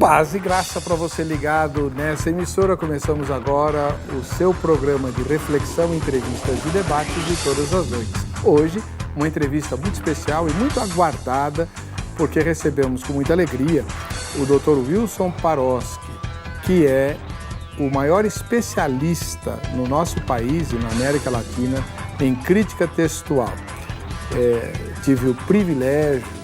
Paz e graça para você ligado nessa emissora. Começamos agora o seu programa de reflexão, entrevistas e debates de todas as noites. Hoje, uma entrevista muito especial e muito aguardada, porque recebemos com muita alegria o Dr. Wilson Paroski, que é o maior especialista no nosso país e na América Latina em crítica textual. Tive o privilégio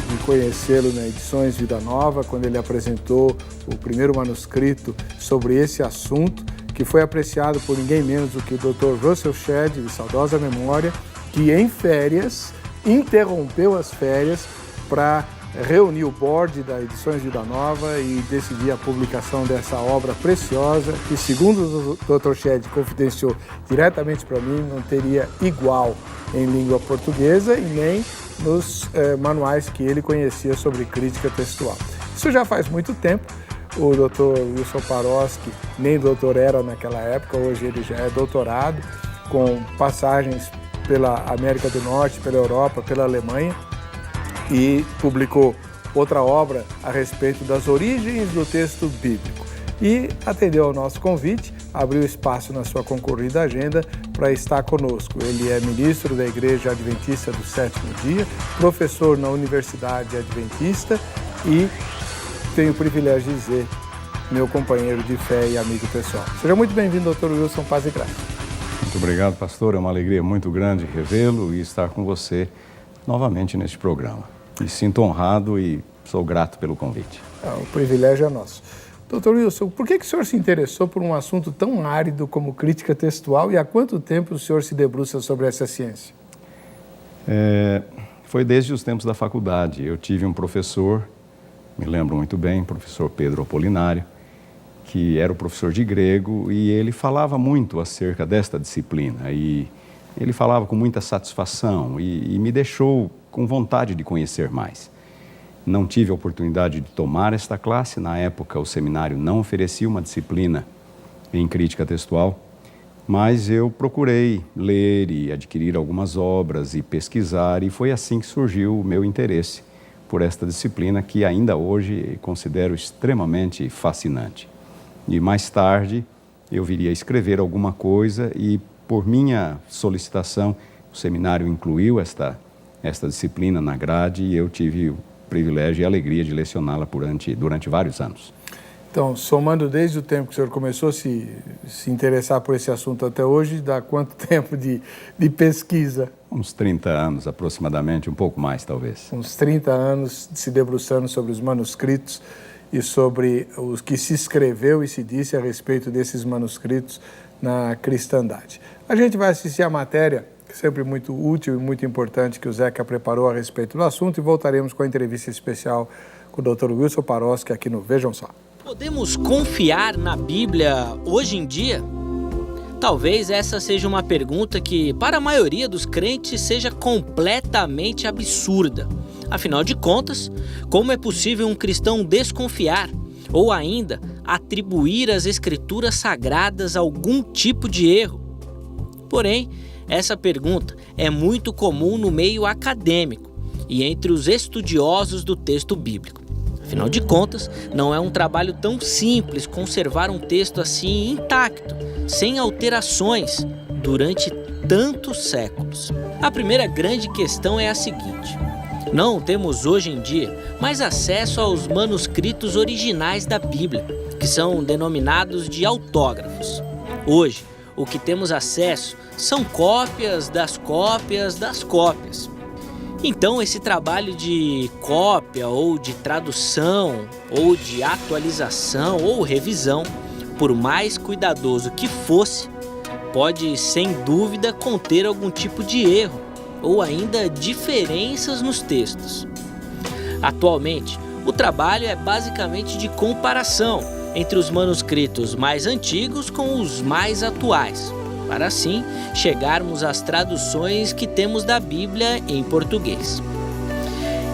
de conhecê-lo na Edições Vida Nova, quando ele apresentou o primeiro manuscrito sobre esse assunto, que foi apreciado por ninguém menos do que o Dr. Russell Shedd, de saudosa memória, que em férias, interrompeu as férias para reunir o board da Edições Vida Nova e decidir a publicação dessa obra preciosa, que, segundo o Dr. Shedd confidenciou diretamente para mim, não teria igual em língua portuguesa e nem nos manuais que ele conhecia sobre crítica textual. Isso já faz muito tempo. O Dr. Wilson Paroski nem doutor era naquela época, hoje ele já é doutorado, com passagens pela América do Norte, pela Europa, pela Alemanha, e publicou outra obra a respeito das origens do texto bíblico. E atendeu ao nosso convite, abriu espaço na sua concorrida agenda para estar conosco. Ele é ministro da Igreja Adventista do Sétimo Dia, professor na Universidade Adventista e tenho o privilégio de dizer, meu companheiro de fé e amigo pessoal. Seja muito bem-vindo, Dr. Wilson, paz e graça. Muito obrigado, pastor. É uma alegria muito grande revê-lo e estar com você novamente neste programa. Me sinto honrado e sou grato pelo convite. O privilégio é nosso. Dr. Wilson, por que o senhor se interessou por um assunto tão árido como crítica textual e há quanto tempo o senhor se debruça sobre essa ciência? Foi desde os tempos da faculdade. Eu tive um professor, me lembro muito bem, professor Pedro Apolinário, que era o professor de grego e ele falava muito acerca desta disciplina e ele falava com muita satisfação e me deixou com vontade de conhecer mais. Não tive a oportunidade de tomar esta classe. Na época, o seminário não oferecia uma disciplina em crítica textual, mas eu procurei ler e adquirir algumas obras e pesquisar, e foi assim que surgiu o meu interesse por esta disciplina, que ainda hoje considero extremamente fascinante. E mais tarde, eu viria a escrever alguma coisa e, por minha solicitação, o seminário incluiu esta disciplina na grade e eu tive o privilégio e a alegria de lecioná-la durante vários anos. Então, somando desde o tempo que o senhor começou a se interessar por esse assunto até hoje, dá quanto tempo de pesquisa? Uns 30 anos aproximadamente, um pouco mais talvez. Uns 30 anos se debruçando sobre os manuscritos e sobre os que se escreveu e se disse a respeito desses manuscritos na cristandade. A gente vai assistir a matéria, sempre muito útil e muito importante, que o Zeca preparou a respeito do assunto, e voltaremos com a entrevista especial com o Dr. Wilson Paroski aqui no Vejam Só. Podemos confiar na Bíblia hoje em dia? Talvez essa seja uma pergunta que, para a maioria dos crentes, seja completamente absurda. Afinal de contas, como é possível um cristão desconfiar ou ainda atribuir às Escrituras Sagradas algum tipo de erro? Porém, essa pergunta é muito comum no meio acadêmico e entre os estudiosos do texto bíblico. Afinal de contas, não é um trabalho tão simples conservar um texto assim intacto, sem alterações, durante tantos séculos. A primeira grande questão é a seguinte: não temos hoje em dia mais acesso aos manuscritos originais da Bíblia, que são denominados de autógrafos. Hoje, o que temos acesso são cópias das cópias das cópias. Então, esse trabalho de cópia ou de tradução ou de atualização ou revisão, por mais cuidadoso que fosse, pode sem dúvida conter algum tipo de erro ou ainda diferenças nos textos. Atualmente, o trabalho é basicamente de comparação entre os manuscritos mais antigos com os mais atuais, para assim chegarmos às traduções que temos da Bíblia em português.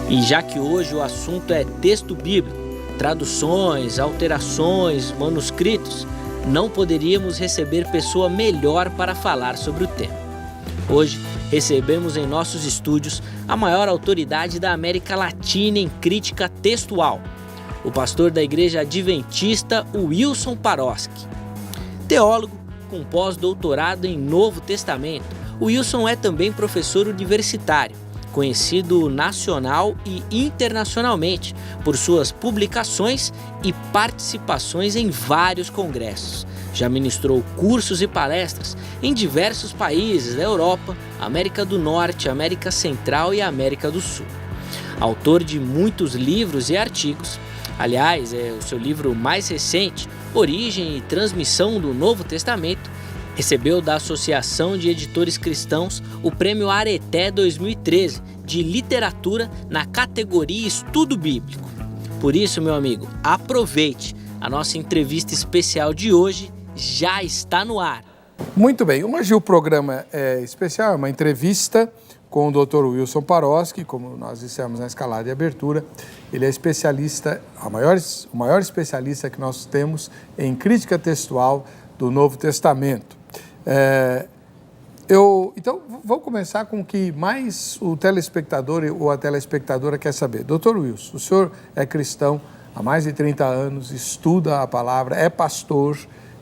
E já que hoje o assunto é texto bíblico, traduções, alterações, manuscritos, não poderíamos receber pessoa melhor para falar sobre o tema. Hoje, recebemos em nossos estúdios a maior autoridade da América Latina em crítica textual, o pastor da Igreja Adventista Wilson Paroski. Teólogo com pós-doutorado em Novo Testamento, Wilson é também professor universitário, conhecido nacional e internacionalmente por suas publicações e participações em vários congressos. Já ministrou cursos e palestras em diversos países da Europa, América do Norte, América Central e América do Sul. Autor de muitos livros e artigos, aliás, o seu livro mais recente, Origem e Transmissão do Novo Testamento, recebeu da Associação de Editores Cristãos o Prêmio Areté 2013 de Literatura na categoria Estudo Bíblico. Por isso, meu amigo, aproveite. A nossa entrevista especial de hoje já está no ar. Muito bem, hoje o programa é especial, é uma entrevista com o Dr. Wilson Paroski, como nós dissemos na escalada de abertura. Ele é especialista, o maior especialista que nós temos em crítica textual do Novo Testamento. Então, vou começar com o que mais o telespectador ou a telespectadora quer saber. Dr. Wilson, o senhor é cristão há mais de 30 anos, estuda a palavra, é pastor,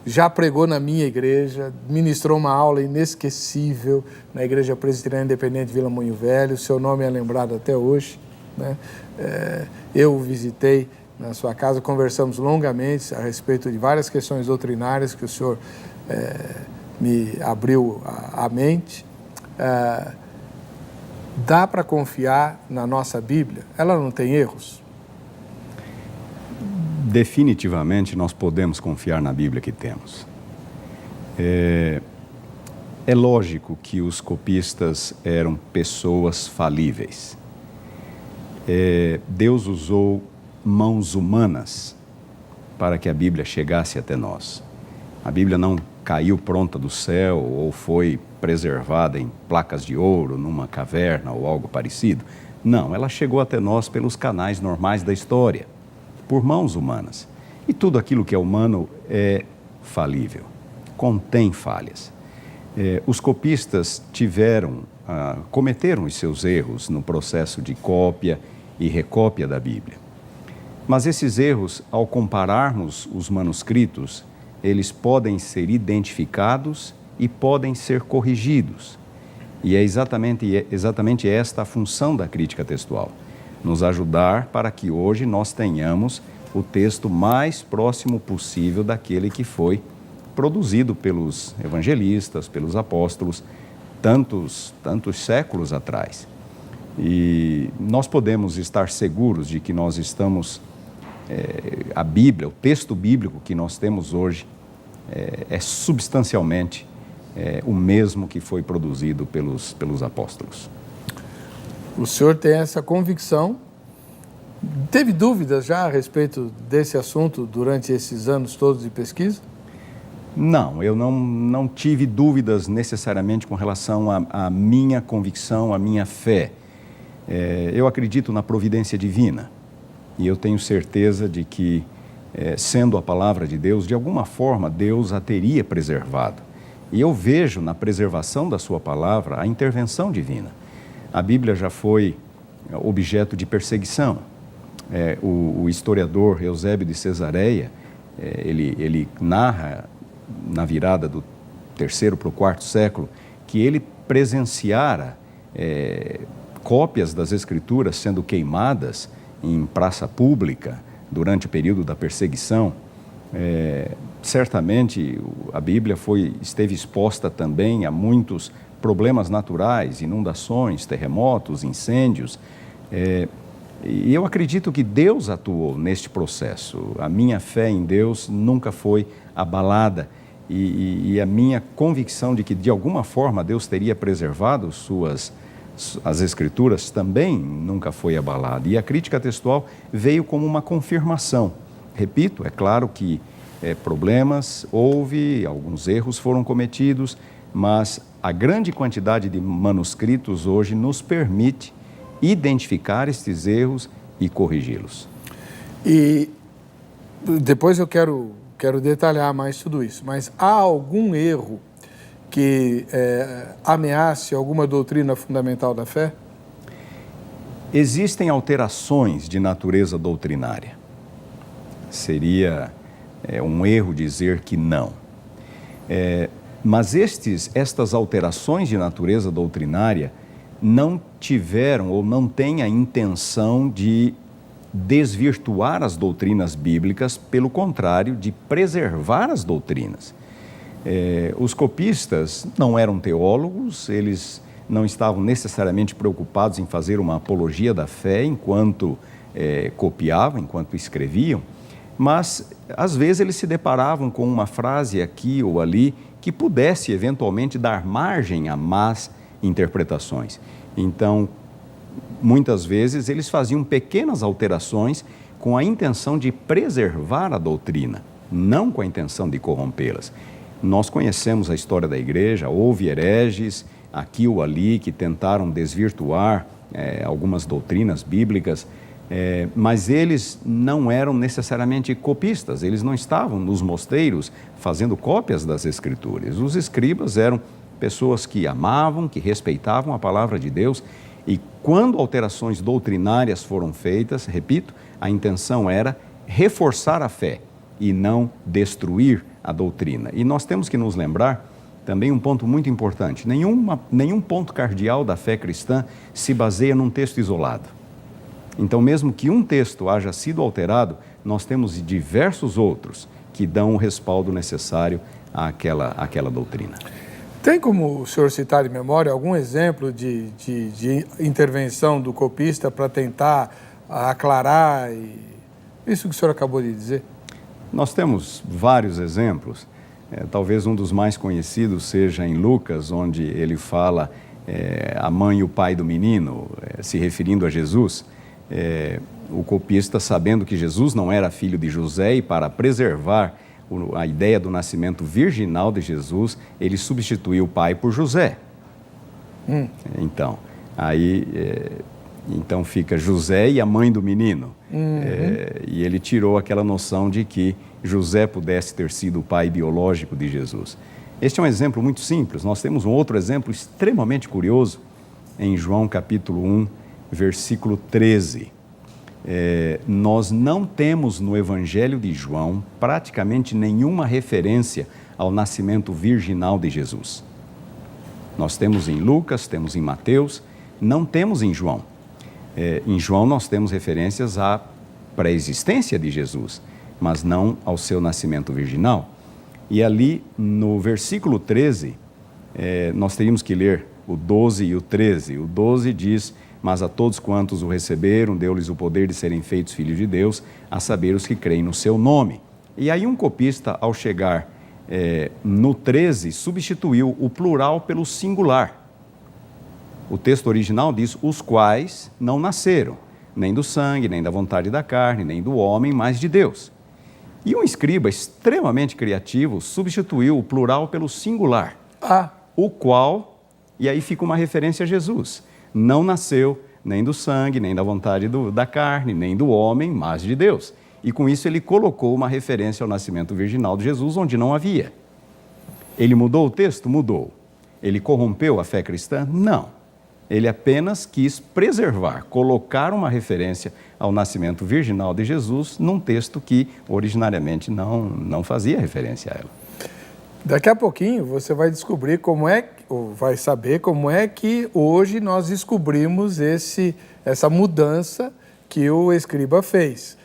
já pregou na minha igreja, ministrou uma aula inesquecível na Igreja Presbiteriana Independente Vila Moinho Velho, seu nome é lembrado até hoje, né? Eu o visitei na sua casa, conversamos longamente a respeito de várias questões doutrinárias que o senhor me abriu a mente. Dá para confiar na nossa Bíblia? Ela não tem erros? Definitivamente nós podemos confiar na Bíblia que temos. É lógico que os copistas eram pessoas falíveis. Deus usou mãos humanas para que a Bíblia chegasse até nós. A Bíblia não caiu pronta do céu ou foi preservada em placas de ouro, numa caverna ou algo parecido. Não, ela chegou até nós pelos canais normais da história, por mãos humanas. E tudo aquilo que é humano é falível, contém falhas. Os copistas cometeram os seus erros no processo de cópia e recópia da Bíblia. Mas esses erros, ao compararmos os manuscritos, eles podem ser identificados e podem ser corrigidos. E é exatamente esta a função da crítica textual, nos ajudar para que hoje nós tenhamos o texto mais próximo possível daquele que foi produzido pelos evangelistas, pelos apóstolos, tantos séculos atrás. E nós podemos estar seguros de que nós estamos, a Bíblia, o texto bíblico que nós temos hoje, é substancialmente o mesmo que foi produzido pelos apóstolos. O senhor tem essa convicção? Teve dúvidas já a respeito desse assunto durante esses anos todos de pesquisa? Não, eu não tive dúvidas necessariamente com relação à minha convicção, à minha fé. Eu acredito na providência divina e eu tenho certeza de que, sendo a palavra de Deus, de alguma forma Deus a teria preservado. E eu vejo na preservação da sua palavra a intervenção divina. A Bíblia já foi objeto de perseguição. O historiador Eusébio de Cesareia, ele narra na virada do terceiro para o quarto século que ele presenciara cópias das Escrituras sendo queimadas em praça pública durante o período da perseguição. Certamente a Bíblia esteve exposta também a muitos problemas naturais, inundações, terremotos, incêndios. E eu acredito que Deus atuou neste processo. A minha fé em Deus nunca foi abalada e a minha convicção de que, de alguma forma, Deus teria preservado as Escrituras também nunca foi abalada. E a crítica textual veio como uma confirmação. Repito, é claro que problemas houve, alguns erros foram cometidos, mas a grande quantidade de manuscritos hoje nos permite identificar estes erros e corrigi-los. E depois eu quero detalhar mais tudo isso, mas há algum erro que ameace alguma doutrina fundamental da fé? Existem alterações de natureza doutrinária. Seria um erro dizer que não. Mas estas alterações de natureza doutrinária não tiveram ou não têm a intenção de desvirtuar as doutrinas bíblicas, pelo contrário, de preservar as doutrinas. Os copistas não eram teólogos, eles não estavam necessariamente preocupados em fazer uma apologia da fé enquanto copiavam, enquanto escreviam, mas às vezes eles se deparavam com uma frase aqui ou ali que pudesse eventualmente dar margem a más interpretações. Então, muitas vezes eles faziam pequenas alterações com a intenção de preservar a doutrina, não com a intenção de corrompê-las. Nós conhecemos a história da igreja, houve hereges aqui ou ali que tentaram desvirtuar algumas doutrinas bíblicas, mas eles não eram necessariamente copistas, eles não estavam nos mosteiros fazendo cópias das Escrituras. Os escribas eram pessoas que amavam, que respeitavam a palavra de Deus, e quando alterações doutrinárias foram feitas, repito, a intenção era reforçar a fé e não destruir a doutrina. E nós temos que nos lembrar também um ponto muito importante: nenhum ponto cardeal da fé cristã se baseia num texto isolado. Então, mesmo que um texto haja sido alterado, nós temos diversos outros que dão o respaldo necessário àquela doutrina. Tem como o senhor citar de memória algum exemplo de intervenção do copista para tentar aclarar isso que o senhor acabou de dizer? Nós temos vários exemplos. Talvez um dos mais conhecidos seja em Lucas, onde ele fala a mãe e o pai do menino, se referindo a Jesus. O copista, sabendo que Jesus não era filho de José, e para preservar a ideia do nascimento virginal de Jesus, ele substituiu o pai por José. Então, então fica José e a mãe do menino. E ele tirou aquela noção de que José pudesse ter sido o pai biológico de Jesus. Este é um exemplo muito simples. Nós temos um outro exemplo extremamente curioso em João capítulo 1, versículo 13. Nós não temos no Evangelho de João praticamente nenhuma referência ao nascimento virginal de Jesus. Nós temos em Lucas, temos em Mateus, não temos em João. Em João nós temos referências à pré-existência de Jesus, mas não ao seu nascimento virginal. E ali no versículo 13, nós teríamos que ler o 12 e o 13. O 12 diz: mas a todos quantos o receberam, deu-lhes o poder de serem feitos filhos de Deus, a saber os que creem no seu nome. E aí um copista, ao chegar no 13, substituiu o plural pelo singular. O texto original diz: os quais não nasceram, nem do sangue, nem da vontade da carne, nem do homem, mas de Deus. E um escriba extremamente criativo substituiu o plural pelo singular. O qual, e aí fica uma referência a Jesus. Não nasceu nem do sangue, nem da vontade da carne, nem do homem, mas de Deus. E com isso ele colocou uma referência ao nascimento virginal de Jesus, onde não havia. Ele mudou o texto? Mudou. Ele corrompeu a fé cristã? Não. Ele apenas quis preservar, colocar uma referência ao nascimento virginal de Jesus num texto que originariamente não fazia referência a ela. Daqui a pouquinho você vai descobrir ou vai saber como é que hoje nós descobrimos essa mudança que o escriba fez.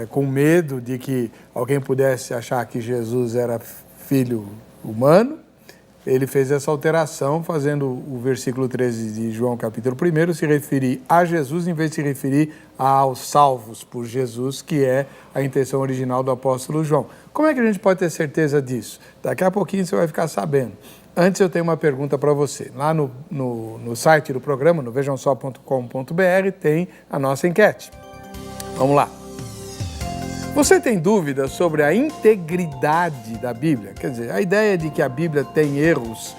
Com medo de que alguém pudesse achar que Jesus era filho humano, ele fez essa alteração, fazendo o versículo 13 de João capítulo 1 se referir a Jesus em vez de se referir aos salvos por Jesus, que é a intenção original do apóstolo João. Como é que a gente pode ter certeza disso? Daqui a pouquinho você vai ficar sabendo. Antes eu tenho uma pergunta para você. Lá no site do programa, no vejamsó.com.br, tem a nossa enquete. Vamos lá. Você tem dúvidas sobre a integridade da Bíblia? Quer dizer, a ideia de que a Bíblia tem erros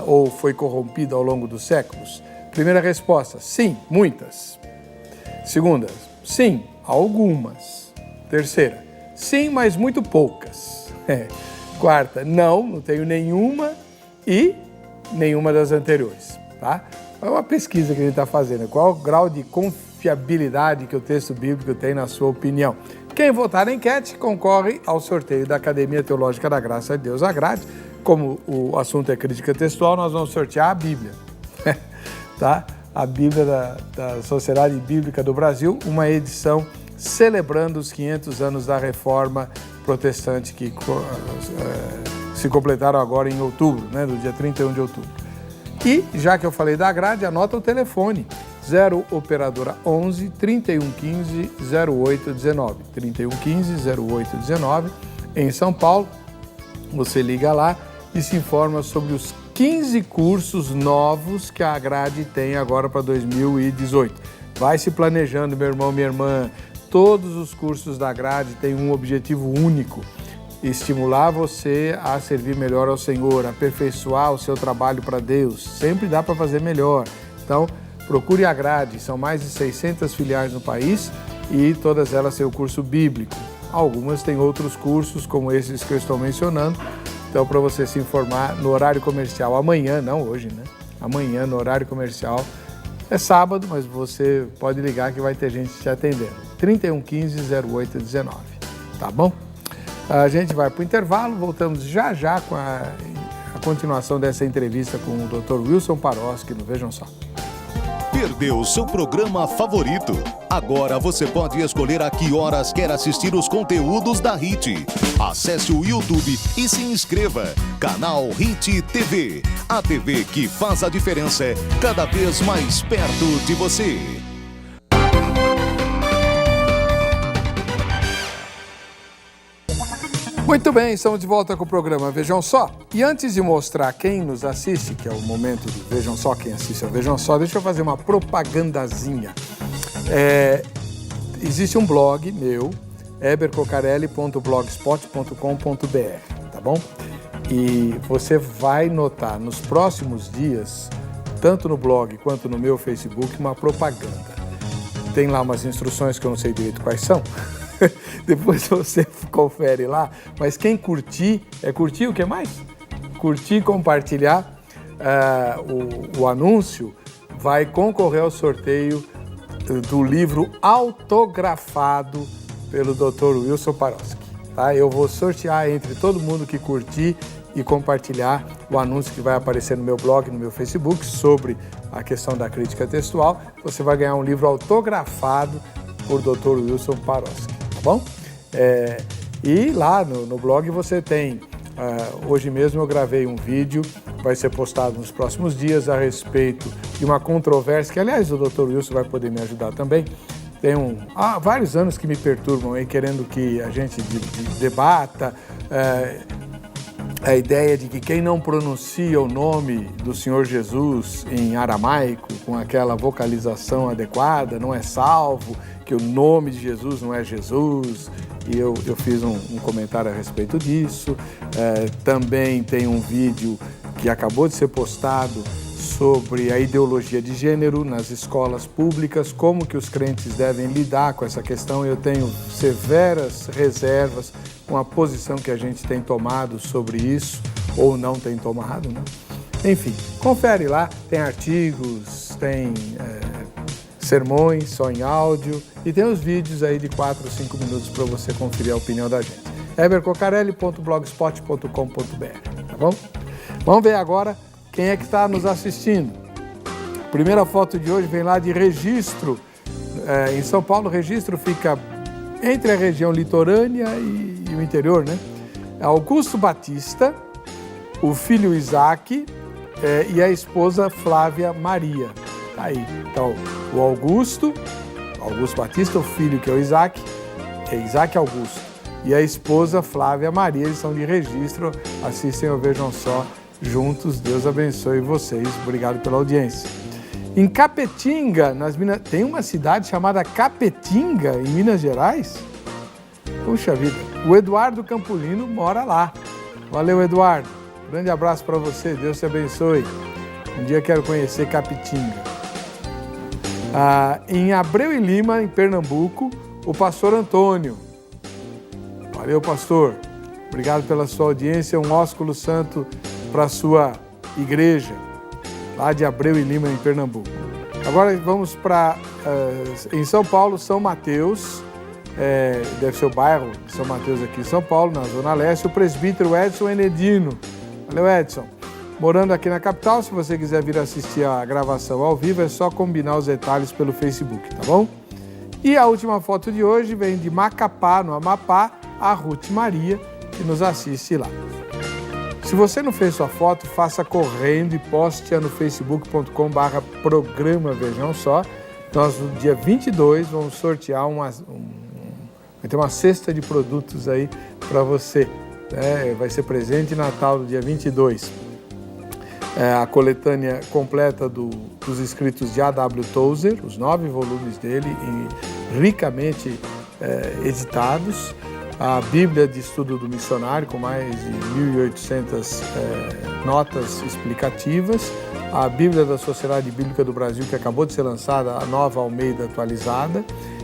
ou foi corrompida ao longo dos séculos? Primeira resposta: sim, muitas. Segunda: sim, algumas. Terceira: sim, mas muito poucas. Quarta: não tenho nenhuma e nenhuma das anteriores. Tá? É uma pesquisa que a gente está fazendo. Qual o grau de confiabilidade que o texto bíblico tem na sua opinião? Quem votar na enquete concorre ao sorteio da Academia Teológica da Graça de Deus Agrade. Como o assunto é crítica textual, nós vamos sortear a Bíblia, tá? A Bíblia da Sociedade Bíblica do Brasil, uma edição celebrando os 500 anos da Reforma Protestante que se completaram agora em outubro, né, do dia 31 de outubro. E, já que eu falei da grade, anota o telefone, 0 operadora 11 3115 0819, 3115 0819, em São Paulo. Você liga lá e se informa sobre os 15 cursos novos que a grade tem agora para 2018. Vai se planejando, meu irmão, minha irmã. Todos os cursos da grade têm um objetivo único: estimular você a servir melhor ao Senhor, aperfeiçoar o seu trabalho para Deus. Sempre dá para fazer melhor. Então, procure a grade. São mais de 600 filiais no país e todas elas têm o curso bíblico. Algumas têm outros cursos, como esses que eu estou mencionando. Então, para você se informar no horário comercial, amanhã, não hoje, né? Amanhã, no horário comercial, é sábado, mas você pode ligar que vai ter gente te atendendo. 3115 0819, tá bom? A gente vai para o intervalo, voltamos já já com a continuação dessa entrevista com o Dr. Wilson Paroski no Vejam Só. Perdeu seu programa favorito? Agora você pode escolher a que horas quer assistir os conteúdos da HIT. Acesse o YouTube e se inscreva. Canal HIT TV. A TV que faz a diferença cada vez mais perto de você. Muito bem, estamos de volta com o programa Vejam Só. E antes de mostrar quem nos assiste, que é o momento do Vejam Só, quem assiste ao Vejam Só, deixa eu fazer uma propagandazinha. Existe um blog meu, ebercocarelli.blogspot.com.br, tá bom? E você vai notar nos próximos dias, tanto no blog quanto no meu Facebook, uma propaganda. Tem lá umas instruções que eu não sei direito quais são. Depois você confere lá, mas quem curtir, curtir o que mais? Curtir e compartilhar o anúncio, vai concorrer ao sorteio do livro autografado pelo Dr. Wilson Paroski, tá? Eu vou sortear entre todo mundo que curtir e compartilhar o anúncio que vai aparecer no meu blog, no meu Facebook, sobre a questão da crítica textual. Você vai ganhar um livro autografado por Dr. Wilson Paroski. Tá bom? E lá no blog você tem, hoje mesmo eu gravei um vídeo, vai ser postado nos próximos dias, a respeito de uma controvérsia, que aliás o Dr. Wilson vai poder me ajudar também. Tem há vários anos que me perturbam aí, querendo que a gente debata a ideia de que quem não pronuncia o nome do Senhor Jesus em aramaico, com aquela vocalização adequada, não é salvo, que o nome de Jesus não é Jesus, e eu fiz um comentário a respeito disso. Também tem um vídeo que acabou de ser postado sobre a ideologia de gênero nas escolas públicas, como que os crentes devem lidar com essa questão. Eu tenho severas reservas com a posição que a gente tem tomado sobre isso, ou não tem tomado, né? Enfim, confere lá, tem artigos, tem sermões só em áudio e tem os vídeos aí de 4 ou 5 minutos para você conferir a opinião da gente. ebercocarelli.blogspot.com.br, tá bom? Vamos ver agora quem é que está nos assistindo. A primeira foto de hoje vem lá de Registro. Em São Paulo, Registro fica entre a região litorânea e o interior, né? Augusto Batista, o filho Isaac e a esposa Flávia Maria. Tá aí. Então, o Augusto Batista, o filho que é o Isaac, é Isaac Augusto. E a esposa Flávia Maria, eles são de Registro. Assistem ou Vejam Só juntos. Deus abençoe vocês. Obrigado pela audiência. Em Capetinga, nas Minas, tem uma cidade chamada Capetinga, em Minas Gerais? Puxa vida, o Eduardo Campolino mora lá. Valeu, Eduardo. Grande abraço para você, Deus te abençoe. Um dia quero conhecer Capetinga. Em Abreu e Lima, em Pernambuco, o pastor Antônio. Valeu, pastor. Obrigado pela sua audiência. Um ósculo santo para a sua igreja, lá de Abreu e Lima, em Pernambuco. Agora vamos para, em São Paulo, São Mateus, deve ser o bairro de São Mateus aqui em São Paulo, na Zona Leste, o presbítero Edson Enedino. Valeu, Edson. Morando aqui na capital, se você quiser vir assistir a gravação ao vivo, é só combinar os detalhes pelo Facebook, tá bom? E a última foto de hoje vem de Macapá, no Amapá, a Ruth Maria, que nos assiste lá. Se você não fez sua foto, faça correndo e poste-a no facebook.com/programa Vejam Só. Nós, no dia 22, vamos sortear vai ter uma cesta de produtos aí para você. Vai ser presente de Natal, no dia 22. A coletânea completa dos escritos de A.W. Tozer, os 9 volumes dele, ricamente editados. A Bíblia de Estudo do Missionário, com mais de 1.800 notas explicativas. A Bíblia da Sociedade Bíblica do Brasil, que acabou de ser lançada, a Nova Almeida atualizada.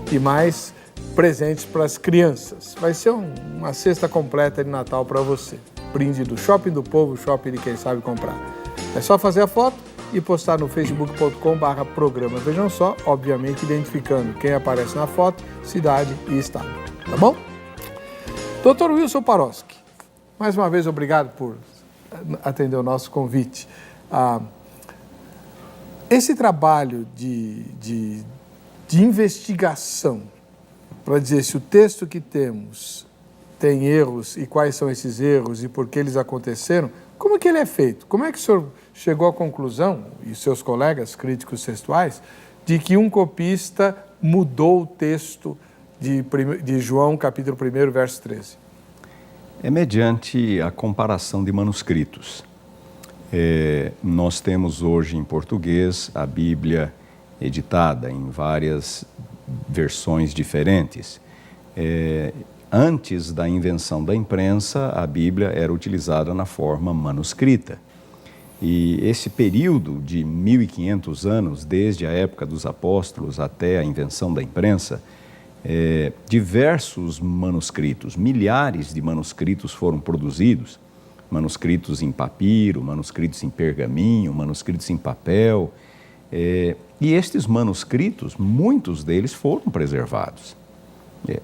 E mais presentes para as crianças. Vai ser uma cesta completa de Natal para você. Brinde do Shopping do Povo, Shopping de quem sabe comprar. É só fazer a foto e postar no facebook.com/programa Vejam Só, obviamente identificando quem aparece na foto, cidade e estado. Tá bom? Dr. Wilson Paroski, mais uma vez obrigado por atender o nosso convite. Esse trabalho de investigação, para dizer se o texto que temos tem erros e quais são esses erros e por que eles aconteceram, como é que ele é feito? Como é que o senhor chegou à conclusão, e seus colegas críticos textuais, de que um copista mudou o texto de João, capítulo 1, verso 13? É mediante a comparação de manuscritos. Nós temos hoje em português a Bíblia editada em várias versões diferentes. Antes da invenção da imprensa, a Bíblia era utilizada na forma manuscrita. E esse período de 1.500 anos, desde a época dos apóstolos até a invenção da imprensa, diversos manuscritos, milhares de manuscritos foram produzidos, manuscritos em papiro, manuscritos em pergaminho, manuscritos em papel, e estes manuscritos, muitos deles foram preservados.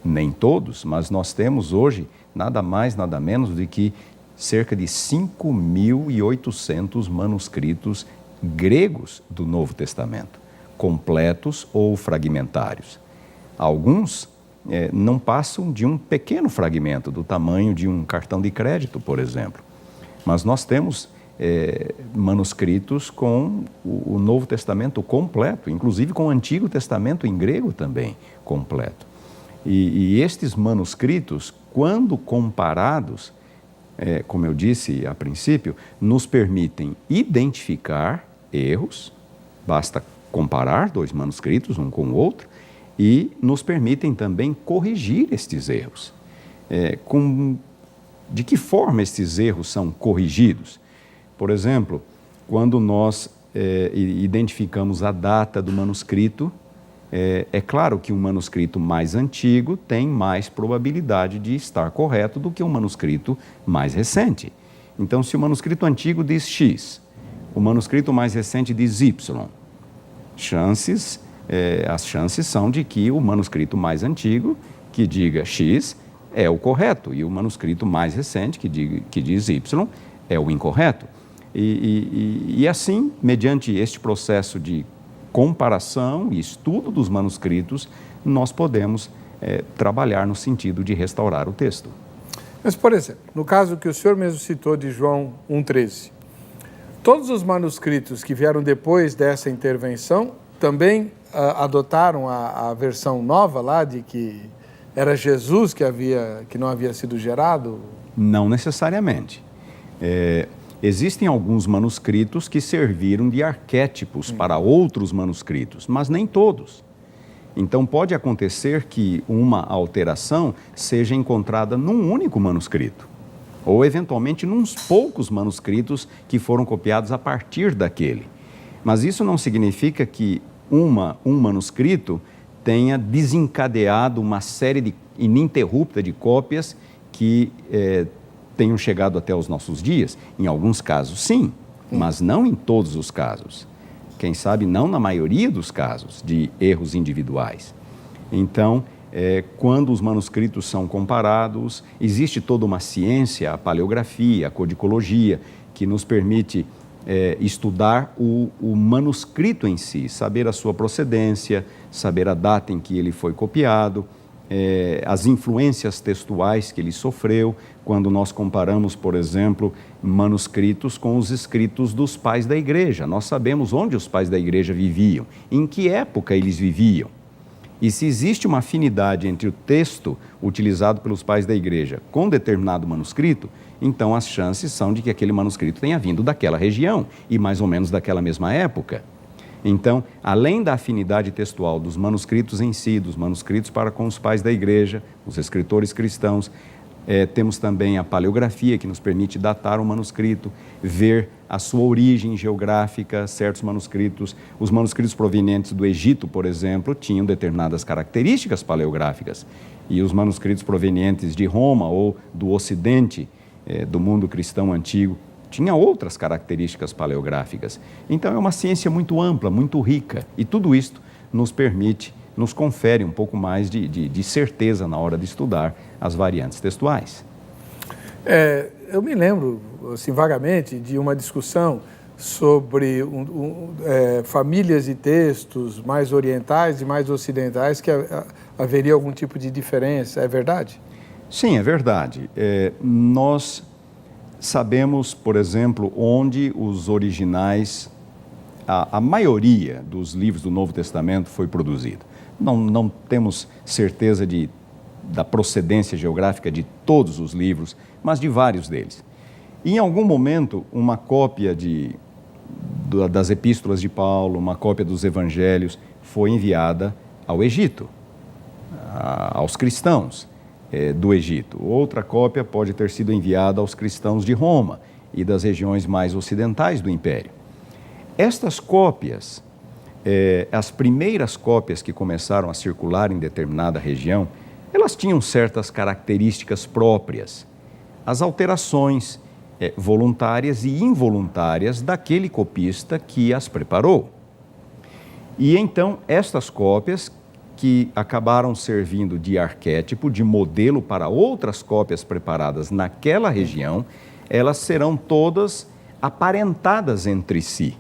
Nem todos, mas nós temos hoje nada mais, nada menos do que cerca de 5.800 manuscritos gregos do Novo Testamento, completos ou fragmentários. Alguns não passam de um pequeno fragmento, do tamanho de um cartão de crédito, por exemplo. Mas nós temos manuscritos com o Novo Testamento completo, inclusive com o Antigo Testamento em grego também completo. E estes manuscritos, quando comparados, como eu disse a princípio, nos permitem identificar erros, basta comparar 2 manuscritos, um com o outro, e nos permitem também corrigir estes erros. De que forma estes erros são corrigidos? Por exemplo, quando nós identificamos a data do manuscrito, é claro que um manuscrito mais antigo tem mais probabilidade de estar correto do que um manuscrito mais recente. Então, se o manuscrito antigo diz X, o manuscrito mais recente diz Y, as chances são de que o manuscrito mais antigo, que diga X, é o correto, e o manuscrito mais recente, que diz Y, é o incorreto. E assim, mediante este processo de comparação e estudo dos manuscritos, nós podemos trabalhar no sentido de restaurar o texto. Mas, por exemplo, no caso que o senhor mesmo citou de João 1,13, todos os manuscritos que vieram depois dessa intervenção também adotaram a versão nova lá de que era Jesus que não havia sido gerado? Não necessariamente. Existem alguns manuscritos que serviram de arquétipos para outros manuscritos, mas nem todos. Então, pode acontecer que uma alteração seja encontrada num único manuscrito, ou eventualmente nos poucos manuscritos que foram copiados a partir daquele. Mas isso não significa que um manuscrito tenha desencadeado uma série ininterrupta de cópias que tenham chegado até os nossos dias. Em alguns casos, sim, mas não em todos os casos. Quem sabe não na maioria dos casos de erros individuais. Então, quando os manuscritos são comparados, existe toda uma ciência, a paleografia, a codicologia, que nos permite estudar o manuscrito em si, saber a sua procedência, saber a data em que ele foi copiado, as influências textuais que ele sofreu, quando nós comparamos, por exemplo, manuscritos com os escritos dos pais da igreja. Nós sabemos onde os pais da igreja viviam, em que época eles viviam. E se existe uma afinidade entre o texto utilizado pelos pais da igreja com determinado manuscrito, então as chances são de que aquele manuscrito tenha vindo daquela região e mais ou menos daquela mesma época. Então, além da afinidade textual dos manuscritos em si, dos manuscritos para com os pais da igreja, os escritores cristãos, temos também a paleografia, que nos permite datar o manuscrito, ver a sua origem geográfica. Certos manuscritos, os manuscritos provenientes do Egito, por exemplo, tinham determinadas características paleográficas, e os manuscritos provenientes de Roma ou do Ocidente, do mundo cristão antigo, tinha outras características paleográficas. Então é uma ciência muito ampla, muito rica, e tudo isto nos permite, nos confere um pouco mais de certeza na hora de estudar as variantes textuais. Eu me lembro, assim, vagamente, de uma discussão sobre famílias de textos mais orientais e mais ocidentais, que haveria algum tipo de diferença. É verdade? Sim, é verdade. Nós sabemos, por exemplo, onde os originais, a maioria dos livros do Novo Testamento foi produzida. Não temos certeza da procedência geográfica de todos os livros, mas de vários deles. E, em algum momento, uma cópia das epístolas de Paulo, uma cópia dos evangelhos, foi enviada ao Egito, aos cristãos do Egito. Outra cópia pode ter sido enviada aos cristãos de Roma e das regiões mais ocidentais do Império. Estas cópias, as primeiras cópias que começaram a circular em determinada região, elas tinham certas características próprias. As alterações voluntárias e involuntárias daquele copista que as preparou. E então, estas cópias, que acabaram servindo de arquétipo, de modelo para outras cópias preparadas naquela região, elas serão todas aparentadas entre si.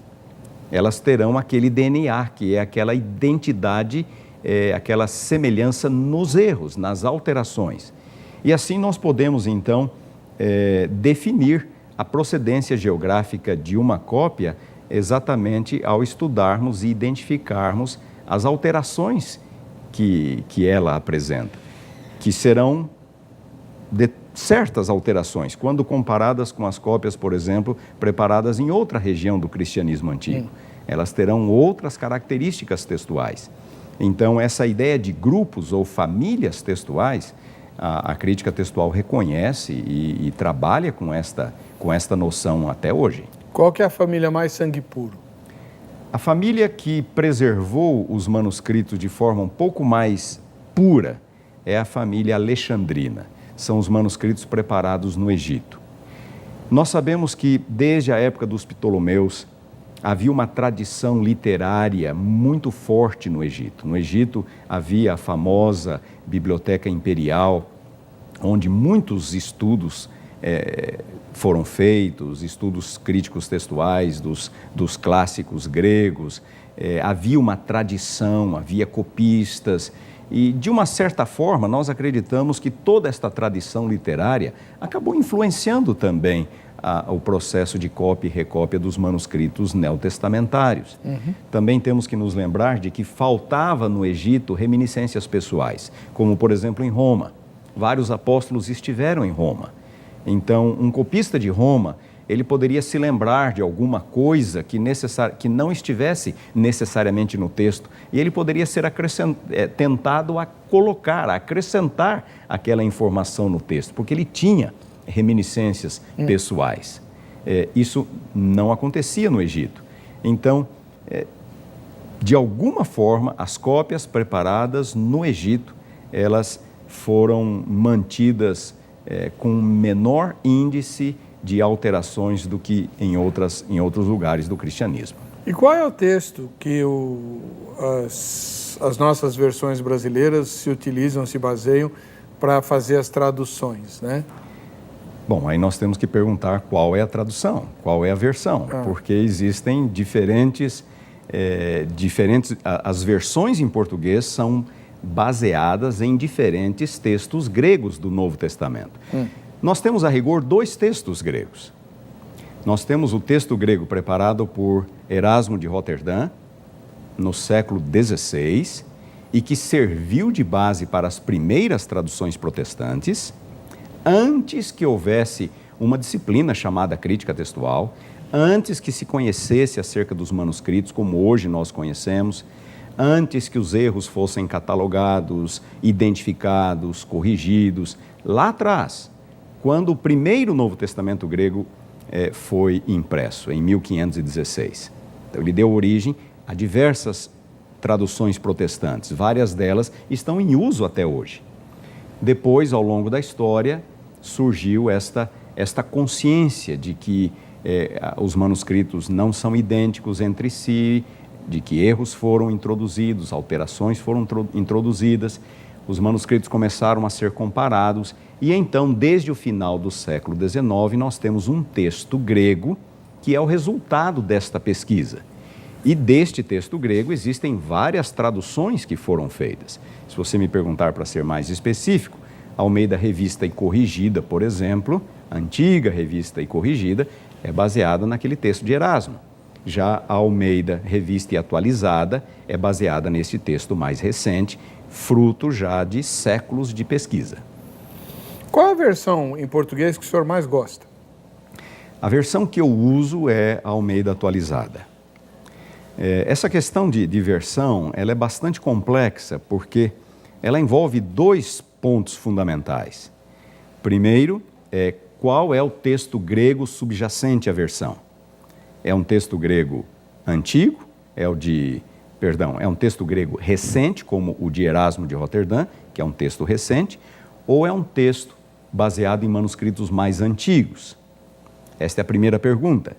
Elas terão aquele DNA, que é aquela identidade, aquela semelhança nos erros, nas alterações. E assim nós podemos, então, definir a procedência geográfica de uma cópia exatamente ao estudarmos e identificarmos as alterações que ela apresenta, que serão certas alterações, quando comparadas com as cópias, por exemplo, preparadas em outra região do cristianismo antigo. Elas terão outras características textuais. Então, essa ideia de grupos ou famílias textuais, a crítica textual reconhece e trabalha com esta noção até hoje. Qual que é a família mais sangue puro? A família que preservou os manuscritos de forma um pouco mais pura é a família alexandrina. São os manuscritos preparados no Egito. Nós sabemos que, desde a época dos Ptolomeus, havia uma tradição literária muito forte no Egito. No Egito havia a famosa Biblioteca Imperial, onde muitos estudos foram feitos, estudos críticos textuais dos clássicos gregos. Havia uma tradição, havia copistas, e de uma certa forma nós acreditamos que toda esta tradição literária acabou influenciando também o processo de cópia e recópia dos manuscritos neotestamentários. Também temos que nos lembrar de que faltava no Egito reminiscências pessoais, como por exemplo em Roma. Vários apóstolos estiveram em Roma. Então, um copista de Roma, ele poderia se lembrar de alguma coisa que não estivesse necessariamente no texto, e ele poderia ser tentado a acrescentar aquela informação no texto, porque ele tinha reminiscências pessoais. Isso não acontecia no Egito. Então, de alguma forma, as cópias preparadas no Egito, elas foram mantidas com menor índice de alterações do que em outros lugares do cristianismo. E qual é o texto que as nossas versões brasileiras se utilizam, se baseiam para fazer as traduções, né? Bom, aí nós temos que perguntar qual é a tradução, qual é a versão, porque existem diferentes, as versões em português são baseadas em diferentes textos gregos do Novo Testamento. Nós temos, a rigor, 2 textos gregos. Nós temos o texto grego preparado por Erasmo de Roterdã, no século XVI, e que serviu de base para as primeiras traduções protestantes, antes que houvesse uma disciplina chamada crítica textual, antes que se conhecesse acerca dos manuscritos como hoje nós conhecemos, antes que os erros fossem catalogados, identificados, corrigidos. Lá atrás, quando o primeiro Novo Testamento grego foi impresso, em 1516. Então, ele deu origem a diversas traduções protestantes, várias delas estão em uso até hoje. Depois, ao longo da história, surgiu esta consciência de que os manuscritos não são idênticos entre si, de que erros foram introduzidos, alterações foram introduzidas, os manuscritos começaram a ser comparados e então, desde o final do século XIX, nós temos um texto grego que é o resultado desta pesquisa. E deste texto grego existem várias traduções que foram feitas. Se você me perguntar para ser mais específico, Almeida Revista e Corrigida, por exemplo, a antiga Revista e Corrigida, é baseada naquele texto de Erasmo. Já a Almeida Revista e Atualizada é baseada nesse texto mais recente, fruto já de séculos de pesquisa. Qual a versão em português que o senhor mais gosta? A versão que eu uso é a Almeida Atualizada. Essa questão de versão, ela é bastante complexa porque ela envolve 2 pontos fundamentais. Primeiro, qual é o texto grego subjacente à versão? É um texto grego antigo, é um texto grego recente, como o de Erasmo de Roterdã, que é um texto recente, ou é um texto baseado em manuscritos mais antigos? Esta é a primeira pergunta.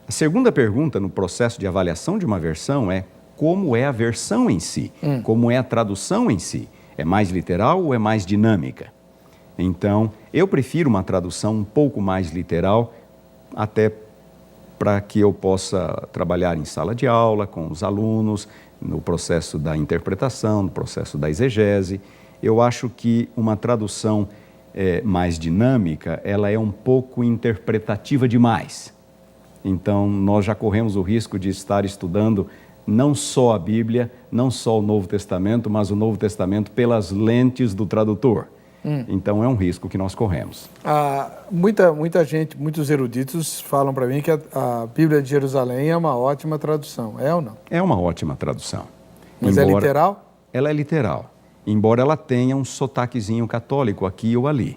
A segunda pergunta no processo de avaliação de uma versão é como é a versão em si, como é a tradução em si. É mais literal ou é mais dinâmica? Então, eu prefiro uma tradução um pouco mais literal, até para que eu possa trabalhar em sala de aula com os alunos, no processo da interpretação, no processo da exegese. Eu acho que uma tradução mais dinâmica, ela é um pouco interpretativa demais. Então, nós já corremos o risco de estar estudando não só a Bíblia, não só o Novo Testamento, mas o Novo Testamento pelas lentes do tradutor. Então, é um risco que nós corremos. Muita gente, muitos eruditos falam para mim que a Bíblia de Jerusalém é uma ótima tradução. É ou não? É uma ótima tradução. Mas é literal? Ela é literal, embora ela tenha um sotaquezinho católico aqui ou ali.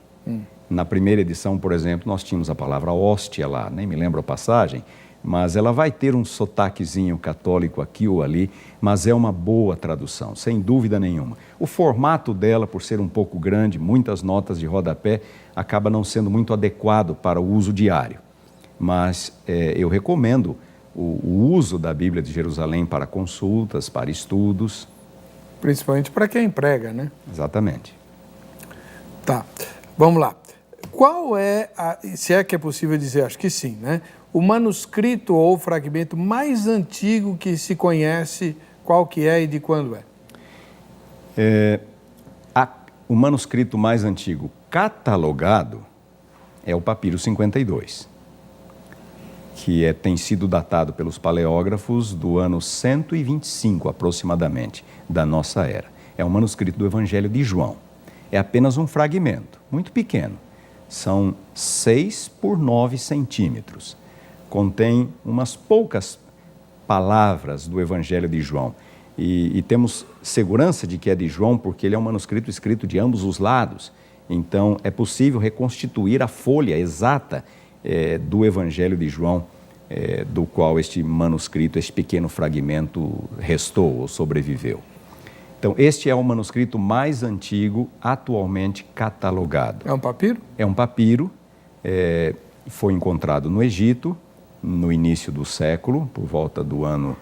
Na primeira edição, por exemplo, nós tínhamos a palavra hóstia lá, nem me lembro a passagem, mas ela vai ter um sotaquezinho católico aqui ou ali, mas é uma boa tradução, sem dúvida nenhuma. O formato dela, por ser um pouco grande, muitas notas de rodapé, acaba não sendo muito adequado para o uso diário. Mas eu recomendo o uso da Bíblia de Jerusalém para consultas, para estudos. Principalmente para quem prega, né? Exatamente. Tá, vamos lá. Qual é, se é que é possível dizer, acho que sim, né? O manuscrito ou fragmento mais antigo que se conhece, qual que é e de quando é? O manuscrito mais antigo catalogado é o Papiro 52, que tem sido datado pelos paleógrafos do ano 125, aproximadamente, da nossa era. É um manuscrito do Evangelho de João. É apenas um fragmento, muito pequeno. São 6 por 9 centímetros. Contém umas poucas palavras do Evangelho de João. E temos segurança de que é de João, porque ele é um manuscrito escrito de ambos os lados. Então, é possível reconstituir a folha exata do Evangelho de João, do qual este manuscrito, este pequeno fragmento restou ou sobreviveu. Então, este é o manuscrito mais antigo atualmente catalogado. É um papiro? É um papiro, foi encontrado no Egito, no início do século, por volta do ano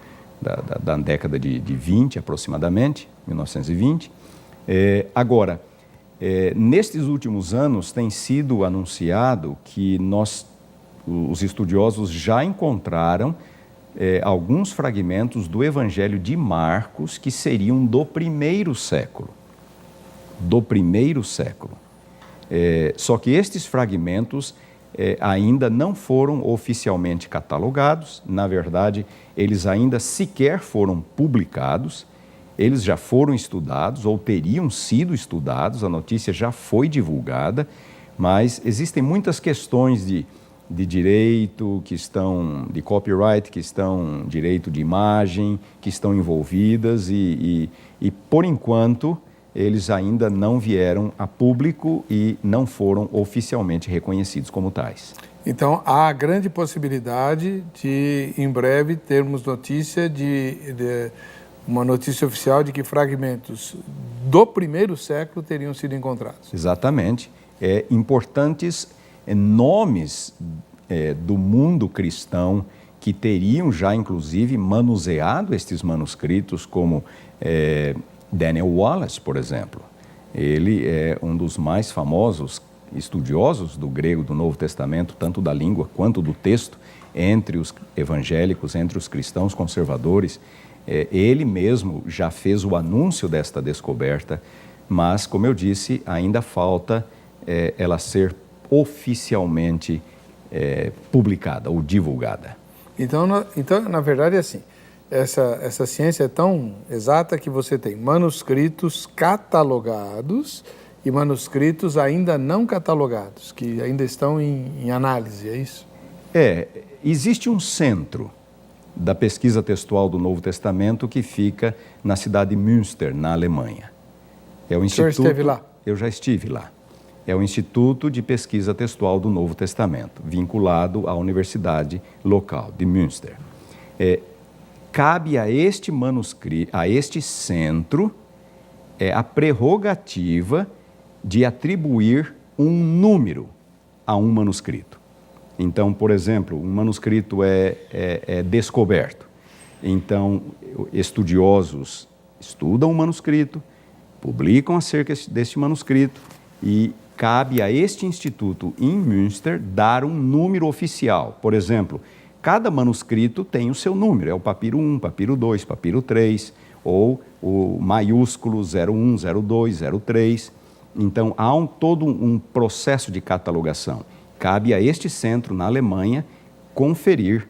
da década de 20 aproximadamente, 1920. Agora, nestes últimos anos tem sido anunciado que os estudiosos já encontraram alguns fragmentos do Evangelho de Marcos que seriam do primeiro século. Do primeiro século. Só que estes fragmentos ainda não foram oficialmente catalogados, na verdade, eles ainda sequer foram publicados, eles já foram estudados ou teriam sido estudados, a notícia já foi divulgada, mas existem muitas questões de direito, de copyright, direito de imagem, que estão envolvidas e por enquanto, eles ainda não vieram a público e não foram oficialmente reconhecidos como tais. Então, há grande possibilidade de, em breve, termos notícia uma notícia oficial de que fragmentos do primeiro século teriam sido encontrados. Exatamente. Importantes nomes do mundo cristão que teriam já, inclusive, manuseado estes manuscritos, como Daniel Wallace, por exemplo. Ele é um dos mais famosos estudiosos do grego do Novo Testamento, tanto da língua quanto do texto, entre os evangélicos, entre os cristãos conservadores. Ele mesmo já fez o anúncio desta descoberta, mas, como eu disse, ainda falta ela ser oficialmente publicada ou divulgada. Então, na verdade, é assim, essa ciência é tão exata que você tem manuscritos catalogados e manuscritos ainda não catalogados, que ainda estão em análise, é isso? Existe um centro da pesquisa textual do Novo Testamento que fica na cidade de Münster, na Alemanha. O senhor esteve lá? Eu já estive lá. É o Instituto de Pesquisa Textual do Novo Testamento, vinculado à universidade local de Münster. Cabe a este manuscrito, a este centro, a prerrogativa de atribuir um número a um manuscrito. Então, por exemplo, um manuscrito é descoberto. Então, estudiosos estudam o manuscrito, publicam acerca deste manuscrito e cabe a este instituto em Münster dar um número oficial. Por exemplo, cada manuscrito tem o seu número, é o papiro 1, papiro 2, papiro 3, ou o maiúsculo 01, 02, 03. Então, há todo um processo de catalogação. Cabe a este centro, na Alemanha, conferir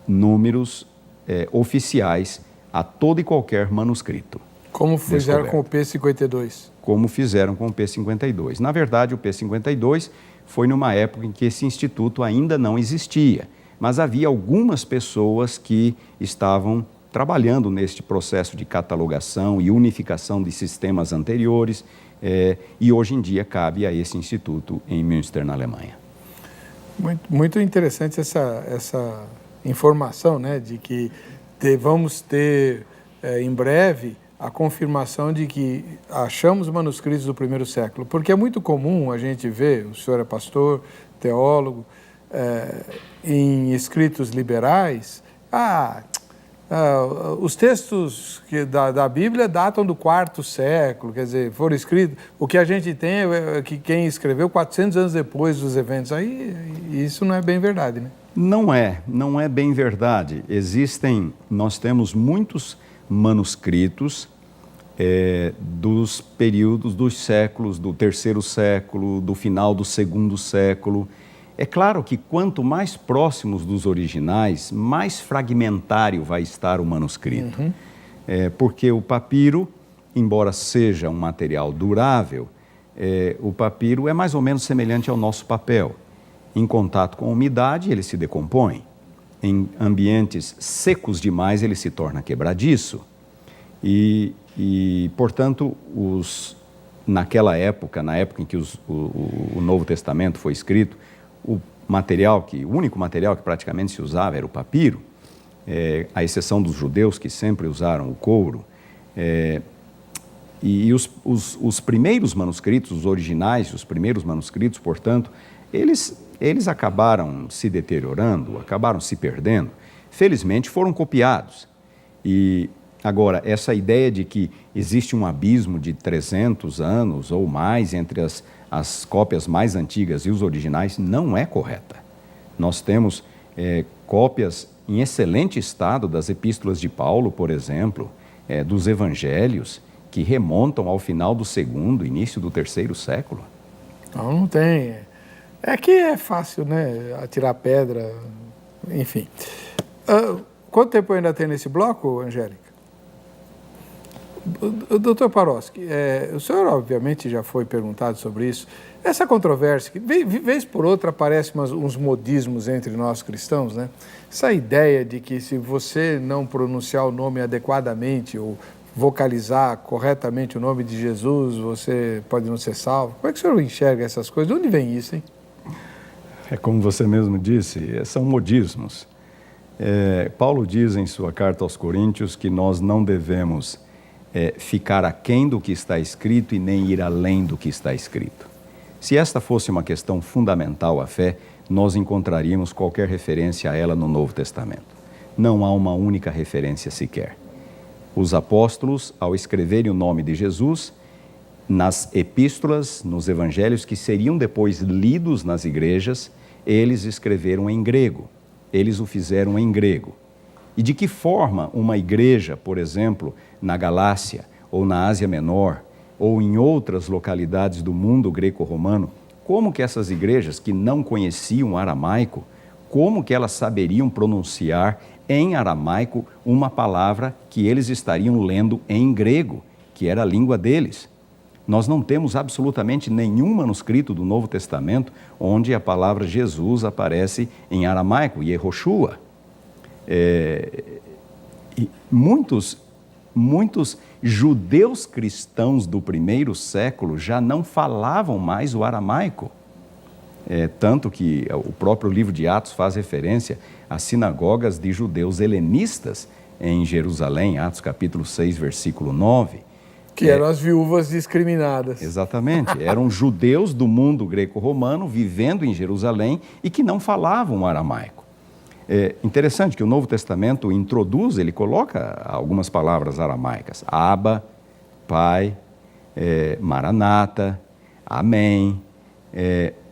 números oficiais a todo e qualquer manuscrito. Como fizeram com o P52? Como fizeram com o P52. Na verdade, o P52 foi numa época em que esse instituto ainda não existia, mas havia algumas pessoas que estavam trabalhando neste processo de catalogação e unificação de sistemas anteriores, e hoje em dia cabe a esse instituto em Münster, na Alemanha. Muito interessante essa informação, né, de que vamos ter em breve a confirmação de que achamos manuscritos do primeiro século, porque é muito comum a gente ver, o senhor é pastor, teólogo, em escritos liberais, os textos da Bíblia datam do quarto século, quer dizer, foram escritos, o que a gente tem é que quem escreveu 400 anos depois dos eventos, aí isso não é bem verdade, né? Não é bem verdade. Nós temos muitos manuscritos dos períodos dos séculos, do terceiro século, do final do segundo século. É claro que quanto mais próximos dos originais, mais fragmentário vai estar o manuscrito. Uhum. Porque o papiro, embora seja um material durável, o papiro é mais ou menos semelhante ao nosso papel. Em contato com a umidade, ele se decompõe. Em ambientes secos demais, ele se torna quebradiço. E portanto, naquela época, na época em que o Novo Testamento foi escrito, o único material que praticamente se usava era o papiro, à exceção dos judeus que sempre usaram o couro. E os primeiros manuscritos, os originais, os primeiros manuscritos, portanto, eles acabaram se deteriorando, acabaram se perdendo. felizmente foram copiados. E agora, essa ideia de que existe um abismo de 300 anos ou mais entre as cópias mais antigas e os originais não é correta. Nós temos cópias em excelente estado das epístolas de Paulo, por exemplo, dos evangelhos, que remontam ao final do segundo, início do terceiro século. Não tem. É que é fácil, né? Atirar pedra, enfim. Quanto tempo ainda tem nesse bloco, Angélica? Doutor Paroski, o senhor obviamente já foi perguntado sobre isso. Essa controvérsia, que vez por outra aparecem uns modismos entre nós cristãos, né? Essa ideia de que se você não pronunciar o nome adequadamente ou vocalizar corretamente o nome de Jesus, você pode não ser salvo. Como é que o senhor enxerga essas coisas? De onde vem isso, hein? É como você mesmo disse, são modismos. Paulo diz em sua carta aos Coríntios que nós não devemos ficar aquém do que está escrito e nem ir além do que está escrito. Se esta fosse uma questão fundamental à fé, nós encontraríamos qualquer referência a ela no Novo Testamento. Não há uma única referência sequer. Os apóstolos, ao escreverem o nome de Jesus, nas epístolas, nos evangelhos que seriam depois lidos nas igrejas, eles escreveram em grego. Eles o fizeram em grego. E de que forma uma igreja, por exemplo, na Galácia, ou na Ásia Menor, ou em outras localidades do mundo greco-romano, como que essas igrejas que não conheciam aramaico, como que elas saberiam pronunciar em aramaico uma palavra que eles estariam lendo em grego, que era a língua deles? Nós não temos absolutamente nenhum manuscrito do Novo Testamento onde a palavra Jesus aparece em aramaico, Yehoshua. E muitos judeus cristãos do primeiro século já não falavam mais o aramaico. Tanto que o próprio livro de Atos faz referência às sinagogas de judeus helenistas em Jerusalém, Atos capítulo 6, versículo 9. Que eram as viúvas discriminadas. Exatamente, eram judeus do mundo greco-romano vivendo em Jerusalém e que não falavam aramaico. É interessante que o Novo Testamento introduz, ele coloca algumas palavras aramaicas, Abba, Pai, Maranata, Amém,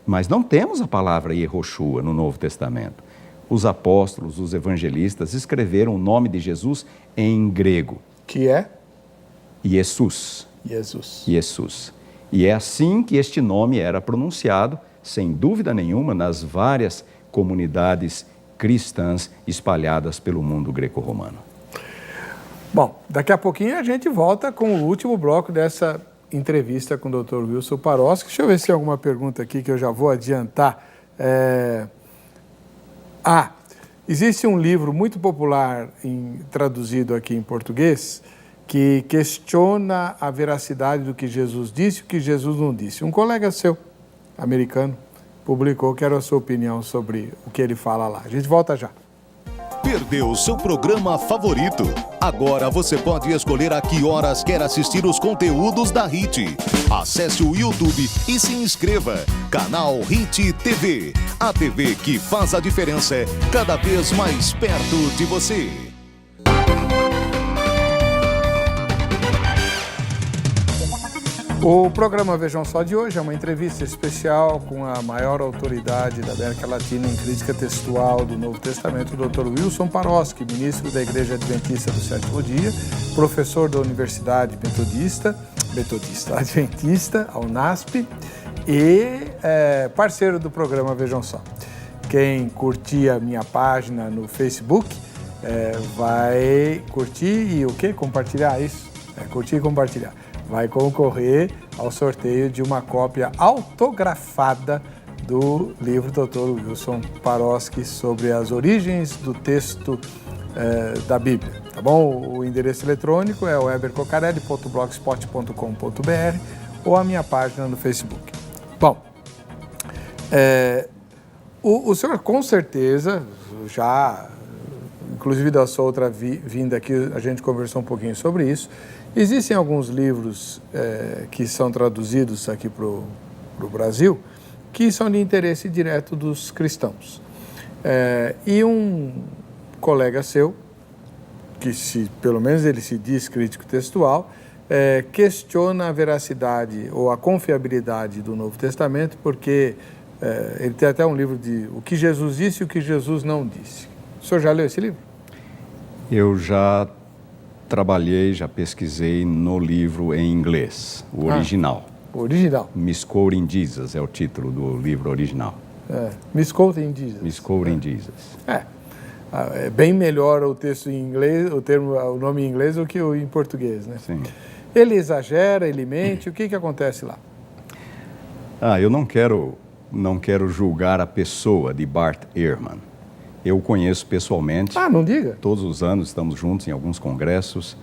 mas não temos a palavra Yehoshua no Novo Testamento. Os apóstolos, os evangelistas escreveram o nome de Jesus em grego. Que é? Jesus. Jesus. E é assim que este nome era pronunciado, sem dúvida nenhuma, nas várias comunidades cristãs espalhadas pelo mundo greco-romano. Bom, daqui a pouquinho a gente volta com o último bloco dessa entrevista com o Dr. Wilson Paroski. Deixa eu ver se tem alguma pergunta aqui que eu já vou adiantar. Existe um livro muito popular, traduzido aqui em português, que questiona a veracidade do que Jesus disse e o que Jesus não disse. Um colega seu, americano, publicou, quero a sua opinião sobre o que ele fala lá. A gente volta já. Perdeu seu programa favorito? Agora você pode escolher a que horas quer assistir os conteúdos da HIT. Acesse o YouTube e se inscreva. Canal HIT TV. A TV que faz a diferença cada vez mais perto de você. O programa Vejam Só de hoje é uma entrevista especial com a maior autoridade da América Latina em crítica textual do Novo Testamento, o Dr. Wilson Paroski, ministro da Igreja Adventista do Sétimo Dia, professor da Universidade Adventista, a UNASP, e parceiro do programa Vejam Só. Quem curtir a minha página no Facebook vai curtir e o quê? Compartilhar isso? Curtir e compartilhar. Vai concorrer ao sorteio de uma cópia autografada do livro do Dr. Wilson Paroski sobre as origens do texto da Bíblia, tá bom? O endereço eletrônico é webercocarelli.blogspot.com.br ou a minha página no Facebook. Bom, o senhor com certeza já, inclusive da sua outra vinda aqui, a gente conversou um pouquinho sobre isso. Existem alguns livros que são traduzidos aqui para o Brasil que são de interesse direto dos cristãos. colega seu, que pelo menos ele se diz crítico textual, questiona a veracidade ou a confiabilidade do Novo Testamento, porque ele tem até um livro de o que Jesus disse e o que Jesus não disse. O senhor já leu esse livro? Eu já trabalhei, já pesquisei no livro em inglês, o original. O original. Misquoting Jesus é o título do livro original. Misquoting Jesus. Misquoting Jesus. É bem melhor o texto em inglês, o nome em inglês do que o em português, né? Sim. Ele exagera, ele mente, o que acontece lá? Eu não quero julgar a pessoa de Bart Ehrman. Eu o conheço pessoalmente. Não diga. Todos os anos estamos juntos em alguns congressos.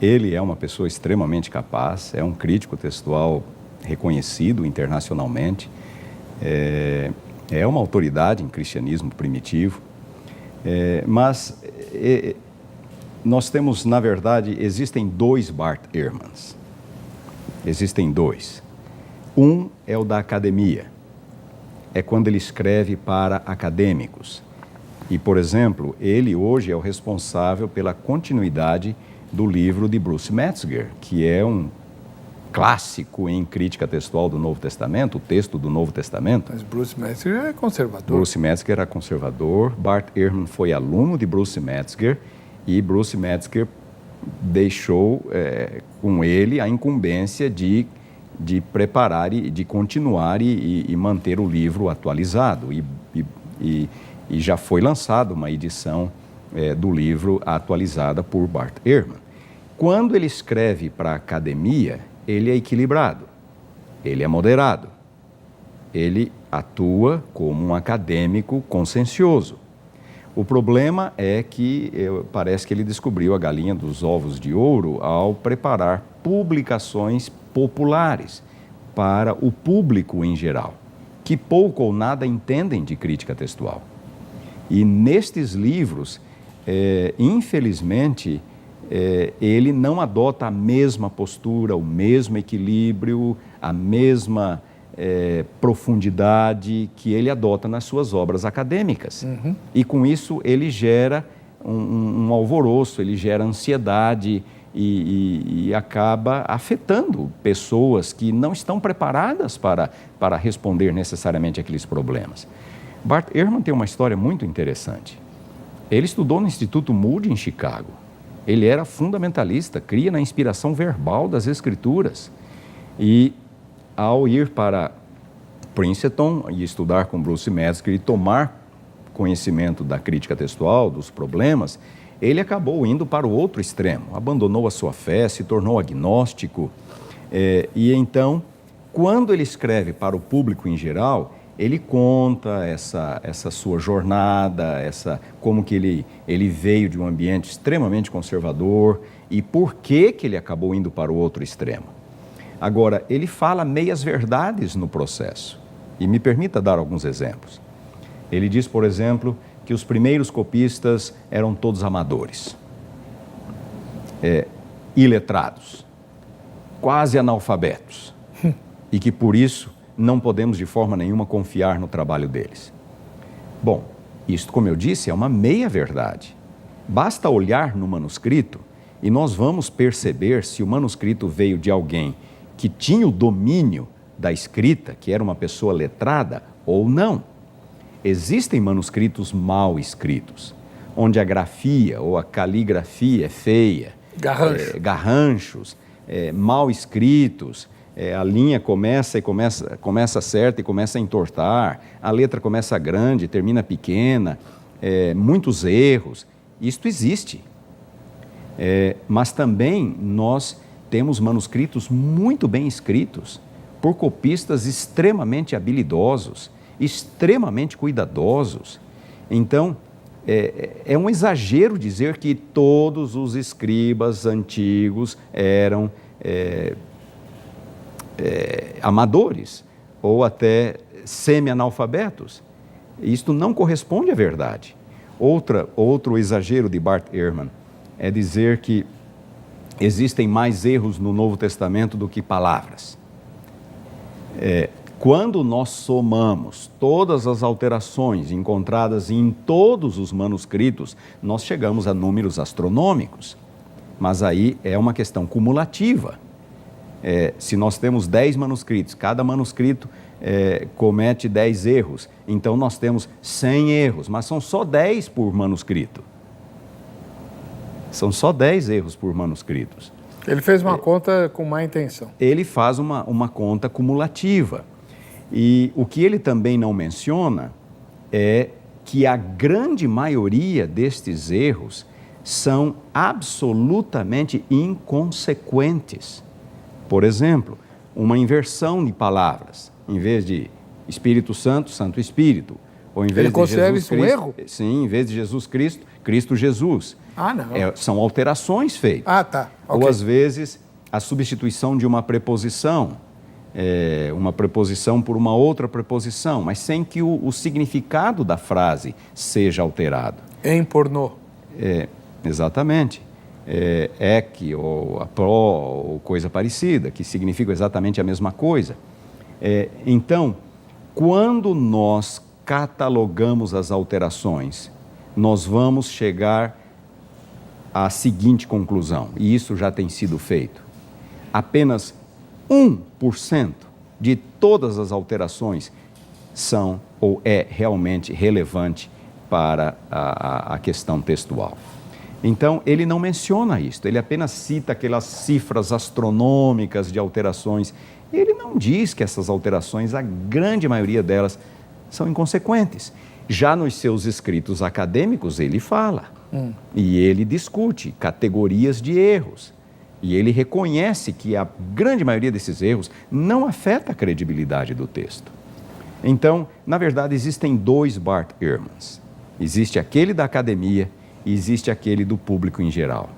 Ele é uma pessoa extremamente capaz, é um crítico textual reconhecido internacionalmente, é uma autoridade em cristianismo primitivo, mas nós temos, na verdade, existem dois Bart Ehrmans. Existem dois. Um é o da academia, é quando ele escreve para acadêmicos. E, por exemplo, ele hoje é o responsável pela continuidade do livro de Bruce Metzger, que é um clássico em crítica textual do Novo Testamento, o texto do Novo Testamento. Mas Bruce Metzger é conservador. Bruce Metzger era conservador, Bart Ehrman foi aluno de Bruce Metzger e Bruce Metzger deixou com ele a incumbência de preparar e de continuar e manter o livro atualizado. E já foi lançada uma edição do livro atualizada por Bart Ehrman. Quando ele escreve para a academia, ele é equilibrado, ele é moderado, ele atua como um acadêmico consciencioso. O problema é que parece que ele descobriu a galinha dos ovos de ouro ao preparar publicações populares para o público em geral, que pouco ou nada entendem de crítica textual. E nestes livros, infelizmente, ele não adota a mesma postura, o mesmo equilíbrio, a mesma profundidade que ele adota nas suas obras acadêmicas. Uhum. E com isso ele gera um alvoroço, ele gera ansiedade e acaba afetando pessoas que não estão preparadas para responder necessariamente aqueles problemas. Bart Ehrman tem uma história muito interessante. Ele estudou no Instituto Moody em Chicago. Ele era fundamentalista, cria na inspiração verbal das Escrituras. E ao ir para Princeton e estudar com Bruce Metzger e tomar conhecimento da crítica textual, dos problemas, ele acabou indo para o outro extremo, abandonou a sua fé, se tornou agnóstico. E então, quando ele escreve para o público em geral, ele conta essa sua jornada, como que ele veio de um ambiente extremamente conservador e por que ele acabou indo para o outro extremo. Agora, ele fala meias verdades no processo. E me permita dar alguns exemplos. Ele diz, por exemplo, que os primeiros copistas eram todos amadores, iletrados, quase analfabetos, e que por isso não podemos de forma nenhuma confiar no trabalho deles. Bom, isto, como eu disse, é uma meia-verdade. Basta olhar no manuscrito e nós vamos perceber se o manuscrito veio de alguém que tinha o domínio da escrita, que era uma pessoa letrada, ou não. Existem manuscritos mal escritos, onde a grafia ou a caligrafia é feia, garranchos, mal escritos, a linha começa certa e começa a entortar, a letra começa grande, termina pequena, muitos erros. Isto existe. Mas também nós temos manuscritos muito bem escritos por copistas extremamente habilidosos, extremamente cuidadosos. Então, é um exagero dizer que todos os escribas antigos eram amadores ou até semi-analfabetos. Isto não corresponde à verdade. Outro exagero de Bart Ehrman é dizer que existem mais erros no Novo Testamento do que palavras. Quando nós somamos todas as alterações encontradas em todos os manuscritos, nós chegamos a números astronômicos. Mas aí é uma questão cumulativa. Se nós temos 10 manuscritos, cada manuscrito comete 10 erros, então nós temos 100 erros, mas são só 10 por manuscrito. São só 10 erros por manuscritos. Ele fez uma conta com má intenção. Ele faz uma conta cumulativa. E o que ele também não menciona é que a grande maioria destes erros são absolutamente inconsequentes. Por exemplo, uma inversão de palavras. Em vez de Espírito Santo, Santo Espírito. Ou em vez ele de considera Jesus isso um Cristo, erro? Sim, em vez de Jesus Cristo, Cristo Jesus. Ah, não. São alterações feitas. Ah, tá. Okay. Ou às vezes a substituição de uma preposição por uma outra preposição, mas sem que o significado da frase seja alterado. Em pornô. Exatamente. Ek ou apró ou coisa parecida, que significam exatamente a mesma coisa. Então, quando nós catalogamos as alterações, nós vamos chegar à seguinte conclusão, e isso já tem sido feito. Apenas 1% de todas as alterações são ou é realmente relevante para a questão textual. Então, ele não menciona isso, ele apenas cita aquelas cifras astronômicas de alterações. Ele não diz que essas alterações, a grande maioria delas, são inconsequentes. Já nos seus escritos acadêmicos, ele fala. E ele discute categorias de erros. E ele reconhece que a grande maioria desses erros não afeta a credibilidade do texto. Então, na verdade, existem dois Bart Ehrmans. Existe aquele da academia e existe aquele do público em geral.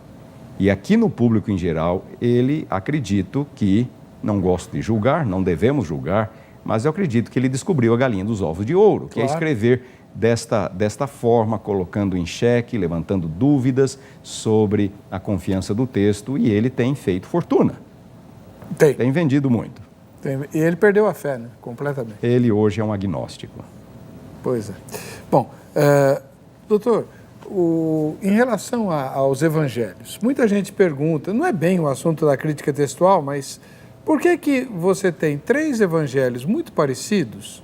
E aqui no público em geral, ele, acredito que, não gosto de julgar, não devemos julgar, mas eu acredito que ele descobriu a galinha dos ovos de ouro, que é escrever desta forma, colocando em xeque, levantando dúvidas sobre a confiança do texto, e ele tem feito fortuna. Tem vendido muito. E ele perdeu a fé, né? Completamente. Ele hoje é um agnóstico. Pois é. Bom, doutor, em relação aos evangelhos, muita gente pergunta, não é bem o assunto da crítica textual, mas por que você tem 3 evangelhos muito parecidos?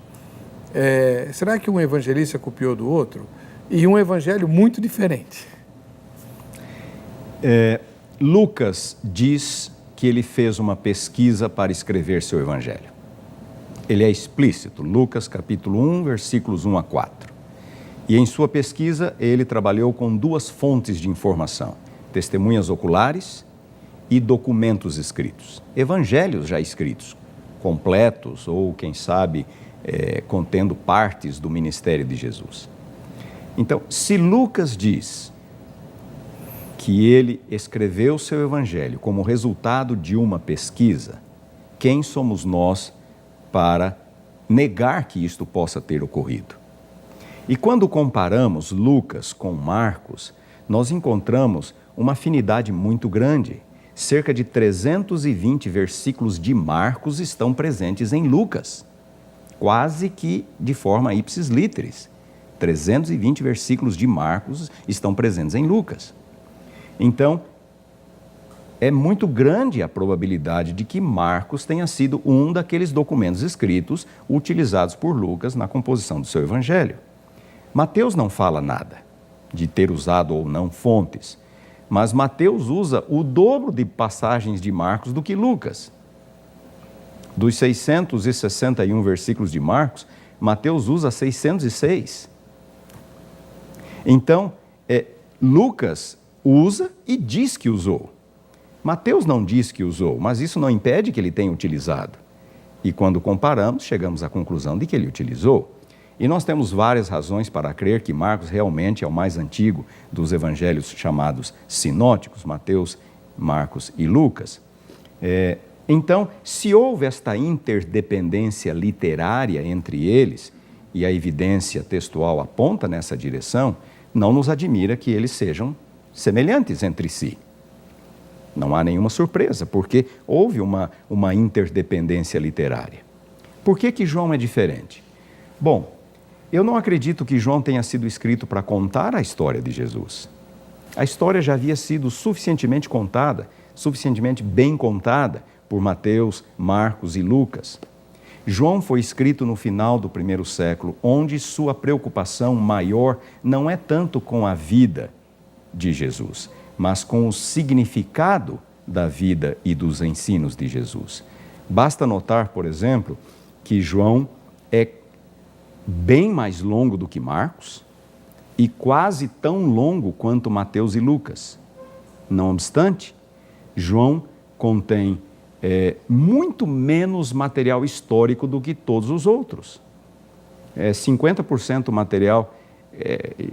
Será que um evangelista copiou do outro? E um evangelho muito diferente? Lucas diz que ele fez uma pesquisa para escrever seu evangelho. Ele é explícito, Lucas capítulo 1, versículos 1 a 4. E em sua pesquisa ele trabalhou com 2 fontes de informação, testemunhas oculares e documentos escritos. Evangelhos já escritos, completos ou, quem sabe, contendo partes do ministério de Jesus. Então, se Lucas diz que ele escreveu seu evangelho como resultado de uma pesquisa, quem somos nós para negar que isto possa ter ocorrido? E quando comparamos Lucas com Marcos, nós encontramos uma afinidade muito grande. Cerca de 320 versículos de Marcos estão presentes em Lucas, quase que de forma ipsis literis. 320 versículos de Marcos estão presentes em Lucas. Então, é muito grande a probabilidade de que Marcos tenha sido um daqueles documentos escritos utilizados por Lucas na composição do seu evangelho. Mateus não fala nada de ter usado ou não fontes, mas Mateus usa o dobro de passagens de Marcos do que Lucas. Dos 661 versículos de Marcos, Mateus usa 606. Então, Lucas usa e diz que usou. Mateus não diz que usou, mas isso não impede que ele tenha utilizado. E quando comparamos, chegamos à conclusão de que ele utilizou. E nós temos várias razões para crer que Marcos realmente é o mais antigo dos evangelhos chamados sinóticos, Mateus, Marcos e Lucas. Então, se houve esta interdependência literária entre eles, e a evidência textual aponta nessa direção, não nos admira que eles sejam semelhantes entre si. Não há nenhuma surpresa, porque houve uma interdependência literária. Por que João é diferente? Bom, eu não acredito que João tenha sido escrito para contar a história de Jesus. A história já havia sido suficientemente contada, suficientemente bem contada por Mateus, Marcos e Lucas. João foi escrito no final do primeiro século, onde sua preocupação maior não é tanto com a vida de Jesus, mas com o significado da vida e dos ensinos de Jesus. Basta notar, por exemplo, que João é bem mais longo do que Marcos e quase tão longo quanto Mateus e Lucas. Não obstante, João contém muito menos material histórico do que todos os outros. 50% material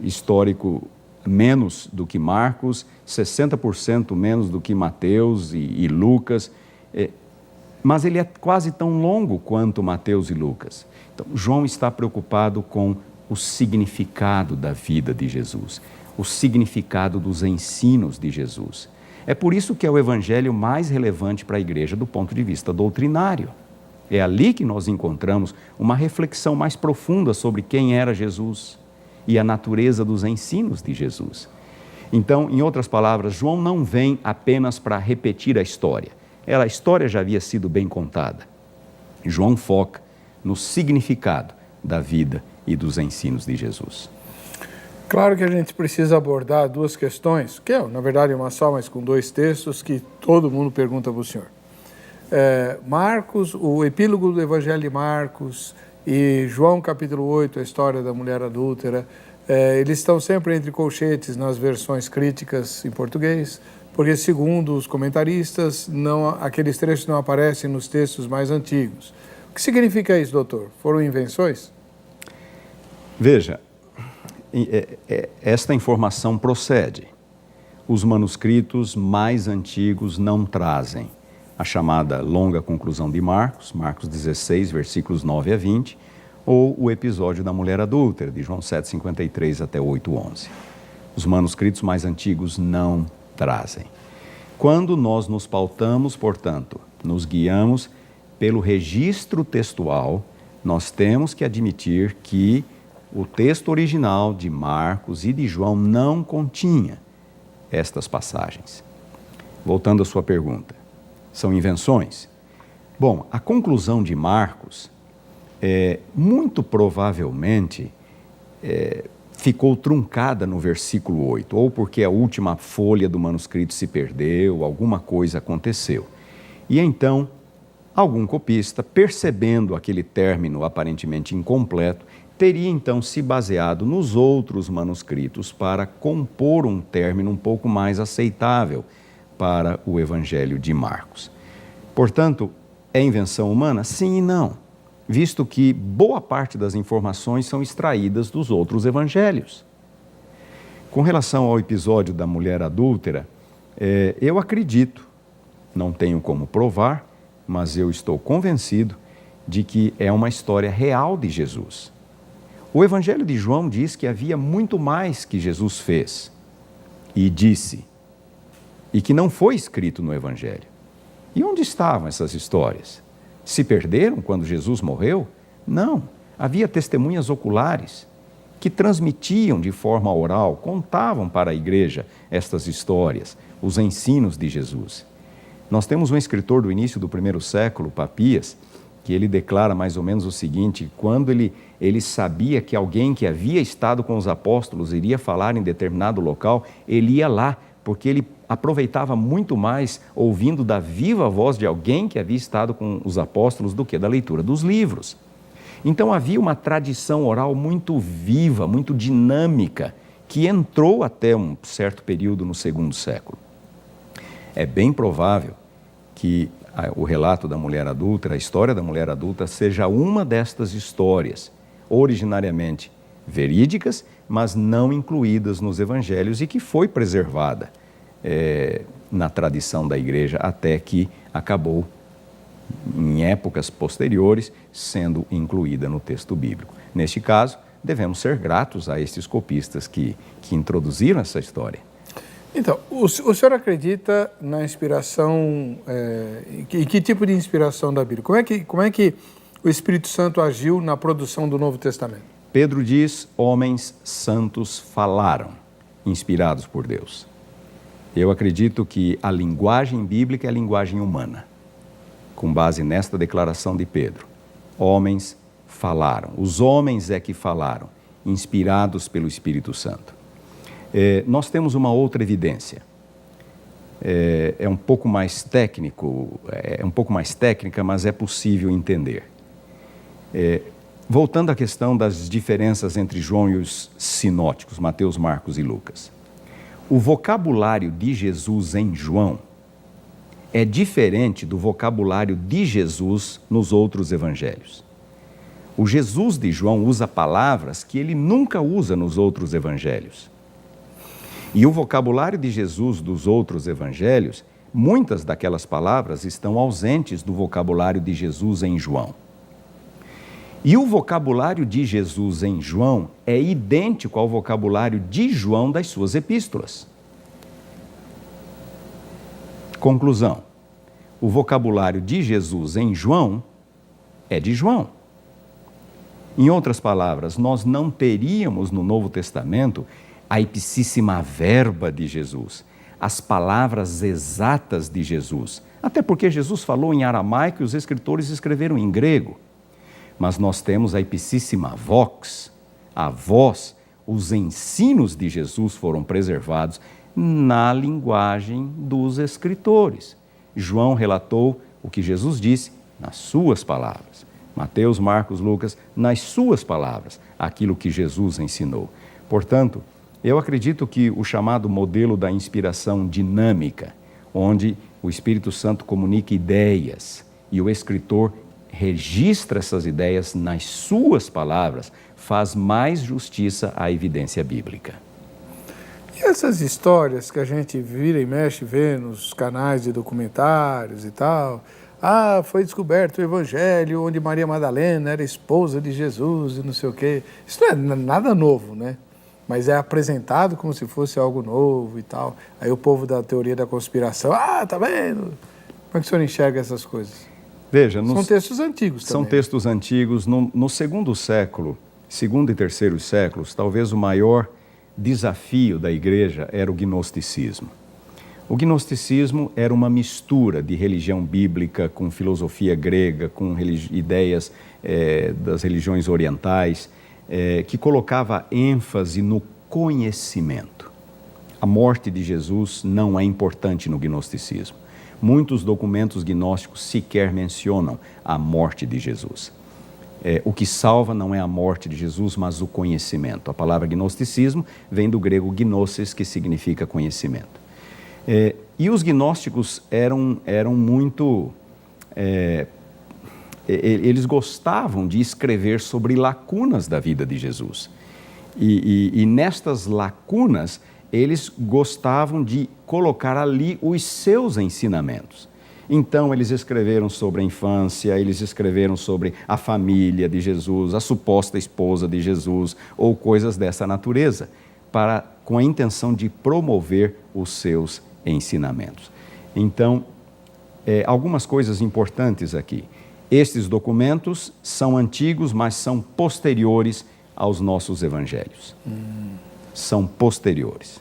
histórico menos do que Marcos, 60% menos do que Mateus e Lucas, mas ele é quase tão longo quanto Mateus e Lucas. Então, João está preocupado com o significado da vida de Jesus, o significado dos ensinos de Jesus. É por isso que é o evangelho mais relevante para a igreja do ponto de vista doutrinário. É ali que nós encontramos uma reflexão mais profunda sobre quem era Jesus e a natureza dos ensinos de Jesus. Então, em outras palavras, João não vem apenas para repetir a história. A história já havia sido bem contada. João foca no significado da vida e dos ensinos de Jesus. Claro que a gente precisa abordar duas questões, que é, na verdade, uma só, mas com dois textos que todo mundo pergunta para o senhor. Marcos, o epílogo do Evangelho de Marcos e João capítulo 8, a história da mulher adúltera, eles estão sempre entre colchetes nas versões críticas em português, porque, segundo os comentaristas, aqueles trechos não aparecem nos textos mais antigos. O que significa isso, doutor? Foram invenções? Veja, esta informação procede. Os manuscritos mais antigos não trazem a chamada longa conclusão de Marcos, Marcos 16, versículos 9 a 20, ou o episódio da mulher adúltera, de João 7:53 até 8:11. Os manuscritos mais antigos não trazem. Quando nós nos pautamos, portanto, nos guiamos pelo registro textual, nós temos que admitir que o texto original de Marcos e de João não continha estas passagens. Voltando à sua pergunta, são invenções? Bom, a conclusão de Marcos, muito provavelmente, ficou truncada no versículo 8, ou porque a última folha do manuscrito se perdeu, alguma coisa aconteceu. E então, algum copista, percebendo aquele término aparentemente incompleto, teria então se baseado nos outros manuscritos para compor um término um pouco mais aceitável para o Evangelho de Marcos. Portanto, é invenção humana? Sim e não, visto que boa parte das informações são extraídas dos outros evangelhos. Com relação ao episódio da mulher adúltera, eu acredito, não tenho como provar, mas eu estou convencido de que é uma história real de Jesus. O Evangelho de João diz que havia muito mais que Jesus fez e disse, e que não foi escrito no Evangelho. E onde estavam essas histórias? Se perderam quando Jesus morreu? Não, havia testemunhas oculares que transmitiam de forma oral, contavam para a igreja estas histórias, os ensinos de Jesus. Nós temos um escritor do início do primeiro século, Papias, que ele declara mais ou menos o seguinte: quando ele sabia que alguém que havia estado com os apóstolos iria falar em determinado local, ele ia lá, porque ele aproveitava muito mais ouvindo da viva voz de alguém que havia estado com os apóstolos do que da leitura dos livros. Então havia uma tradição oral muito viva, muito dinâmica, que entrou até um certo período no segundo século. É bem provável que o relato da mulher adúltera, a história da mulher adúltera, seja uma destas histórias, originariamente verídicas, mas não incluídas nos evangelhos e que foi preservada na tradição da igreja até que acabou, em épocas posteriores, sendo incluída no texto bíblico. Neste caso, devemos ser gratos a estes copistas que introduziram essa história. Então, o senhor acredita na inspiração, em que tipo de inspiração da Bíblia? Como é que o Espírito Santo agiu na produção do Novo Testamento? Pedro diz, homens santos falaram, inspirados por Deus. Eu acredito que a linguagem bíblica é a linguagem humana, com base nesta declaração de Pedro. Homens falaram, os homens é que falaram, inspirados pelo Espírito Santo. Nós temos uma outra evidência. É um pouco mais técnico, técnica, mas é possível entender. Voltando à questão das diferenças entre João e os sinóticos, Mateus, Marcos e Lucas. O vocabulário de Jesus em João é diferente do vocabulário de Jesus nos outros evangelhos. O Jesus de João usa palavras que ele nunca usa nos outros evangelhos. E o vocabulário de Jesus dos outros evangelhos, muitas daquelas palavras estão ausentes do vocabulário de Jesus em João. E o vocabulário de Jesus em João é idêntico ao vocabulário de João das suas epístolas. Conclusão: o vocabulário de Jesus em João é de João. Em outras palavras, nós não teríamos no Novo Testamento a ipsíssima verba de Jesus, as palavras exatas de Jesus, até porque Jesus falou em aramaico e os escritores escreveram em grego. Mas nós temos a ipsíssima vox, a voz, os ensinos de Jesus foram preservados na linguagem dos escritores. João relatou o que Jesus disse nas suas palavras. Mateus, Marcos, Lucas, nas suas palavras, aquilo que Jesus ensinou. Portanto, eu acredito que o chamado modelo da inspiração dinâmica, onde o Espírito Santo comunica ideias e o escritor registra essas ideias nas suas palavras, faz mais justiça à evidência bíblica. E essas histórias que a gente vira e mexe, vê nos canais de documentários e tal, foi descoberto o Evangelho onde Maria Madalena era esposa de Jesus e não sei o quê. Isso não é nada novo, né? Mas é apresentado como se fosse algo novo e tal. Aí o povo da teoria da conspiração, tá vendo? Como é que o senhor enxerga essas coisas? Veja, são textos antigos também. São textos antigos. No segundo e terceiro séculos, talvez o maior desafio da igreja era o gnosticismo. O gnosticismo era uma mistura de religião bíblica com filosofia grega, com ideias das religiões orientais, que colocava ênfase no conhecimento. A morte de Jesus não é importante no gnosticismo. Muitos documentos gnósticos sequer mencionam a morte de Jesus. O que salva não é a morte de Jesus, mas o conhecimento. A palavra gnosticismo vem do grego gnosis, que significa conhecimento. E os gnósticos eram muito... eles gostavam de escrever sobre lacunas da vida de Jesus. E nestas lacunas, eles gostavam de colocar ali os seus ensinamentos. Então, eles escreveram sobre a infância, eles escreveram sobre a família de Jesus, a suposta esposa de Jesus, ou coisas dessa natureza, com a intenção de promover os seus ensinamentos. Então, algumas coisas importantes aqui. Estes documentos são antigos, mas são posteriores aos nossos evangelhos. São posteriores.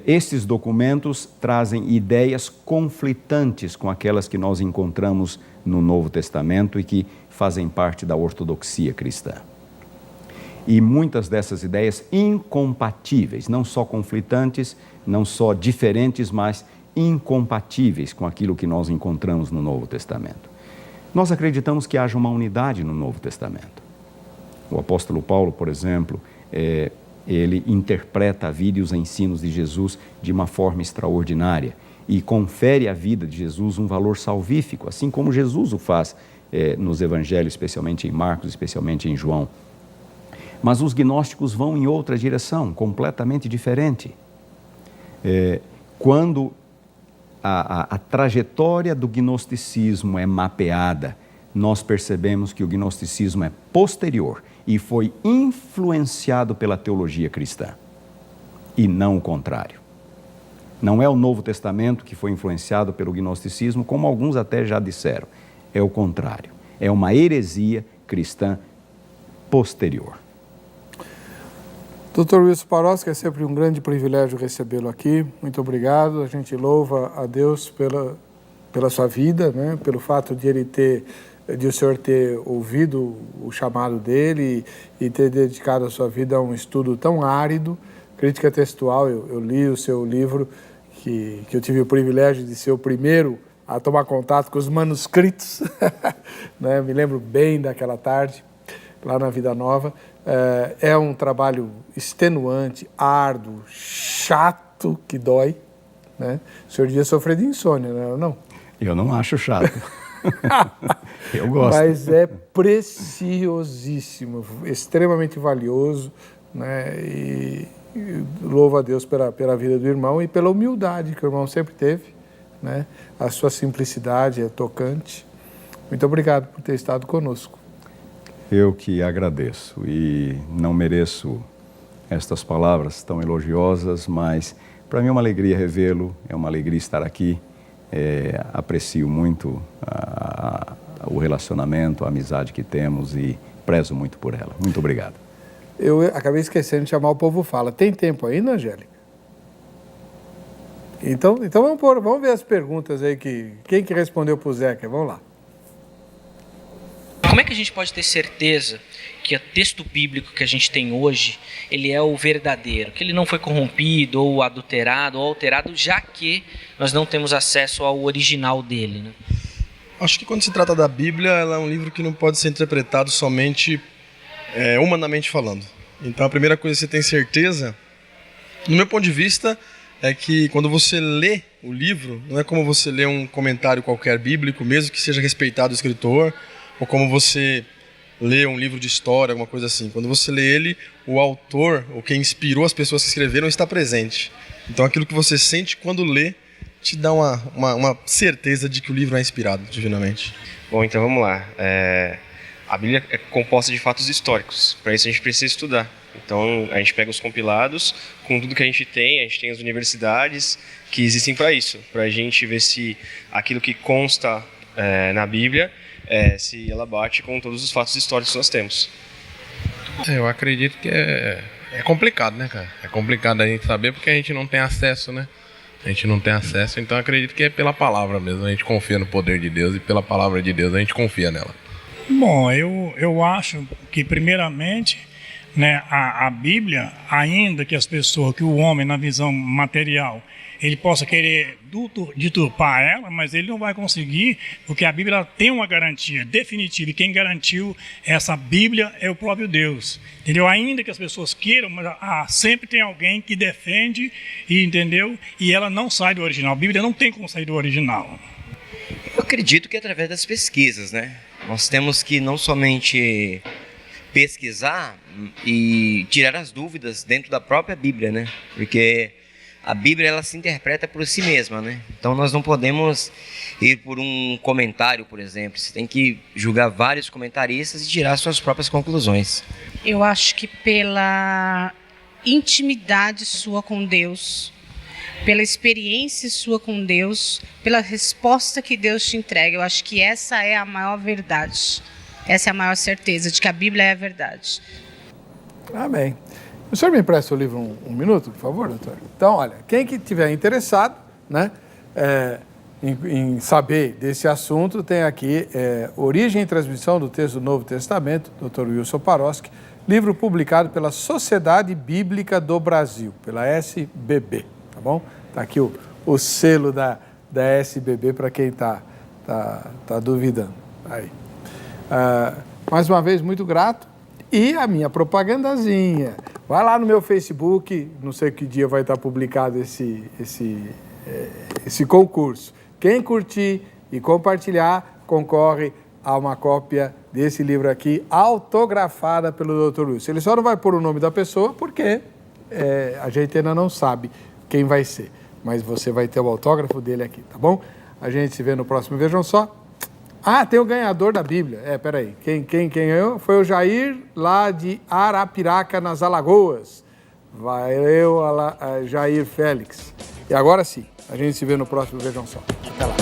Estes documentos trazem ideias conflitantes com aquelas que nós encontramos no Novo Testamento e que fazem parte da ortodoxia cristã. E muitas dessas ideias incompatíveis, não só conflitantes, não só diferentes, mas incompatíveis com aquilo que nós encontramos no Novo Testamento. Nós acreditamos que haja uma unidade no Novo Testamento. O apóstolo Paulo, por exemplo, ele interpreta a vida e os ensinos de Jesus de uma forma extraordinária e confere à vida de Jesus um valor salvífico, assim como Jesus o faz nos evangelhos, especialmente em Marcos, especialmente em João. Mas os gnósticos vão em outra direção, completamente diferente. Quando a trajetória do gnosticismo é mapeada, nós percebemos que o gnosticismo é posterior e foi influenciado pela teologia cristã, e não o contrário. Não é o Novo Testamento que foi influenciado pelo gnosticismo, como alguns até já disseram. é o contrário. É uma heresia cristã posterior. Dr. Wilson Paroski, é sempre um grande privilégio recebê-lo aqui. Muito obrigado. A gente louva a Deus pela sua vida, né? Pelo fato de o senhor ter ouvido o chamado dele e ter dedicado a sua vida a um estudo tão árido. Crítica textual, eu li o seu livro, que eu tive o privilégio de ser o primeiro a tomar contato com os manuscritos, né? Me lembro bem daquela tarde, lá na Vida Nova. É um trabalho extenuante, árduo, chato, que dói, né? O senhor devia sofrer de insônia, não? Eu não acho chato. Eu gosto. Mas é preciosíssimo, extremamente valioso, né? E louvo a Deus pela vida do irmão e pela humildade que o irmão sempre teve, né? A sua simplicidade é tocante. Muito obrigado por ter estado conosco. Eu que agradeço e não mereço estas palavras tão elogiosas, mas para mim é uma alegria revê-lo, é uma alegria estar aqui. Aprecio muito o relacionamento, a amizade que temos e prezo muito por ela. Muito obrigado. Eu acabei esquecendo de chamar o Povo Fala. Tem tempo ainda, Angélica? Então vamos ver as perguntas aí. Quem que respondeu pro Zeca? Vamos lá. Como é que a gente pode ter certeza que o texto bíblico que a gente tem hoje, ele é o verdadeiro, que ele não foi corrompido ou adulterado ou alterado, já que nós não temos acesso ao original dele, né? Acho que quando se trata da Bíblia, ela é um livro que não pode ser interpretado somente humanamente falando. Então a primeira coisa que você tem certeza, no meu ponto de vista, é que quando você lê o livro, não é como você lê um comentário qualquer bíblico, mesmo que seja respeitado o escritor, ou como você lê um livro de história, alguma coisa assim. Quando você lê ele, o autor, ou quem inspirou as pessoas que escreveram, está presente. Então aquilo que você sente quando lê, te dá uma certeza de que o livro é inspirado divinamente. Bom, então vamos lá. A Bíblia é composta de fatos históricos. Para isso a gente precisa estudar. Então a gente pega os compilados com tudo que a gente tem as universidades que existem para isso. Para a gente ver se aquilo que consta na Bíblia, se ela bate com todos os fatos históricos que nós temos. Eu acredito que é complicado, né, cara? É complicado a gente saber porque a gente não tem acesso, né? A gente não tem acesso, então acredito que é pela palavra mesmo. A gente confia no poder de Deus e pela palavra de Deus a gente confia nela. Bom, eu acho que primeiramente, né, a Bíblia, ainda que que o homem na visão material, ele possa querer deturpar ela, mas ele não vai conseguir, porque a Bíblia tem uma garantia definitiva, e quem garantiu essa Bíblia é o próprio Deus, entendeu? Ainda que as pessoas queiram, mas sempre tem alguém que defende, entendeu? E ela não sai do original. A Bíblia não tem como sair do original. Eu acredito que é através das pesquisas, né? Nós temos que não somente pesquisar e tirar as dúvidas dentro da própria Bíblia, né? Porque a Bíblia, ela se interpreta por si mesma, né? Então nós não podemos ir por um comentário, por exemplo. Você tem que julgar vários comentaristas e tirar suas próprias conclusões. Eu acho que pela intimidade sua com Deus, pela experiência sua com Deus, pela resposta que Deus te entrega, eu acho que essa é a maior verdade. Essa é a maior certeza de que a Bíblia é a verdade. Amém. O senhor me empresta o livro um minuto, por favor, doutor? Então, olha, quem que estiver interessado, né, em saber desse assunto, tem aqui Origem e Transmissão do Texto do Novo Testamento, Dr. Wilson Paroski, livro publicado pela Sociedade Bíblica do Brasil, pela SBB, tá bom? Está aqui o selo da SBB para quem está duvidando. Aí. Mais uma vez, muito grato. E a minha propagandazinha. Vai lá no meu Facebook, não sei que dia vai estar publicado esse concurso. Quem curtir e compartilhar, concorre a uma cópia desse livro aqui, autografada pelo Dr. Wilson. Ele só não vai pôr o nome da pessoa, porque a gente ainda não sabe quem vai ser. Mas você vai ter o autógrafo dele aqui, tá bom? A gente se vê no próximo. Vejam só. Tem o ganhador da Bíblia. Peraí. Quem ganhou foi o Jair, lá de Arapiraca, nas Alagoas. Valeu, Jair Félix. E agora sim, a gente se vê no próximo. Vejam só. Até lá.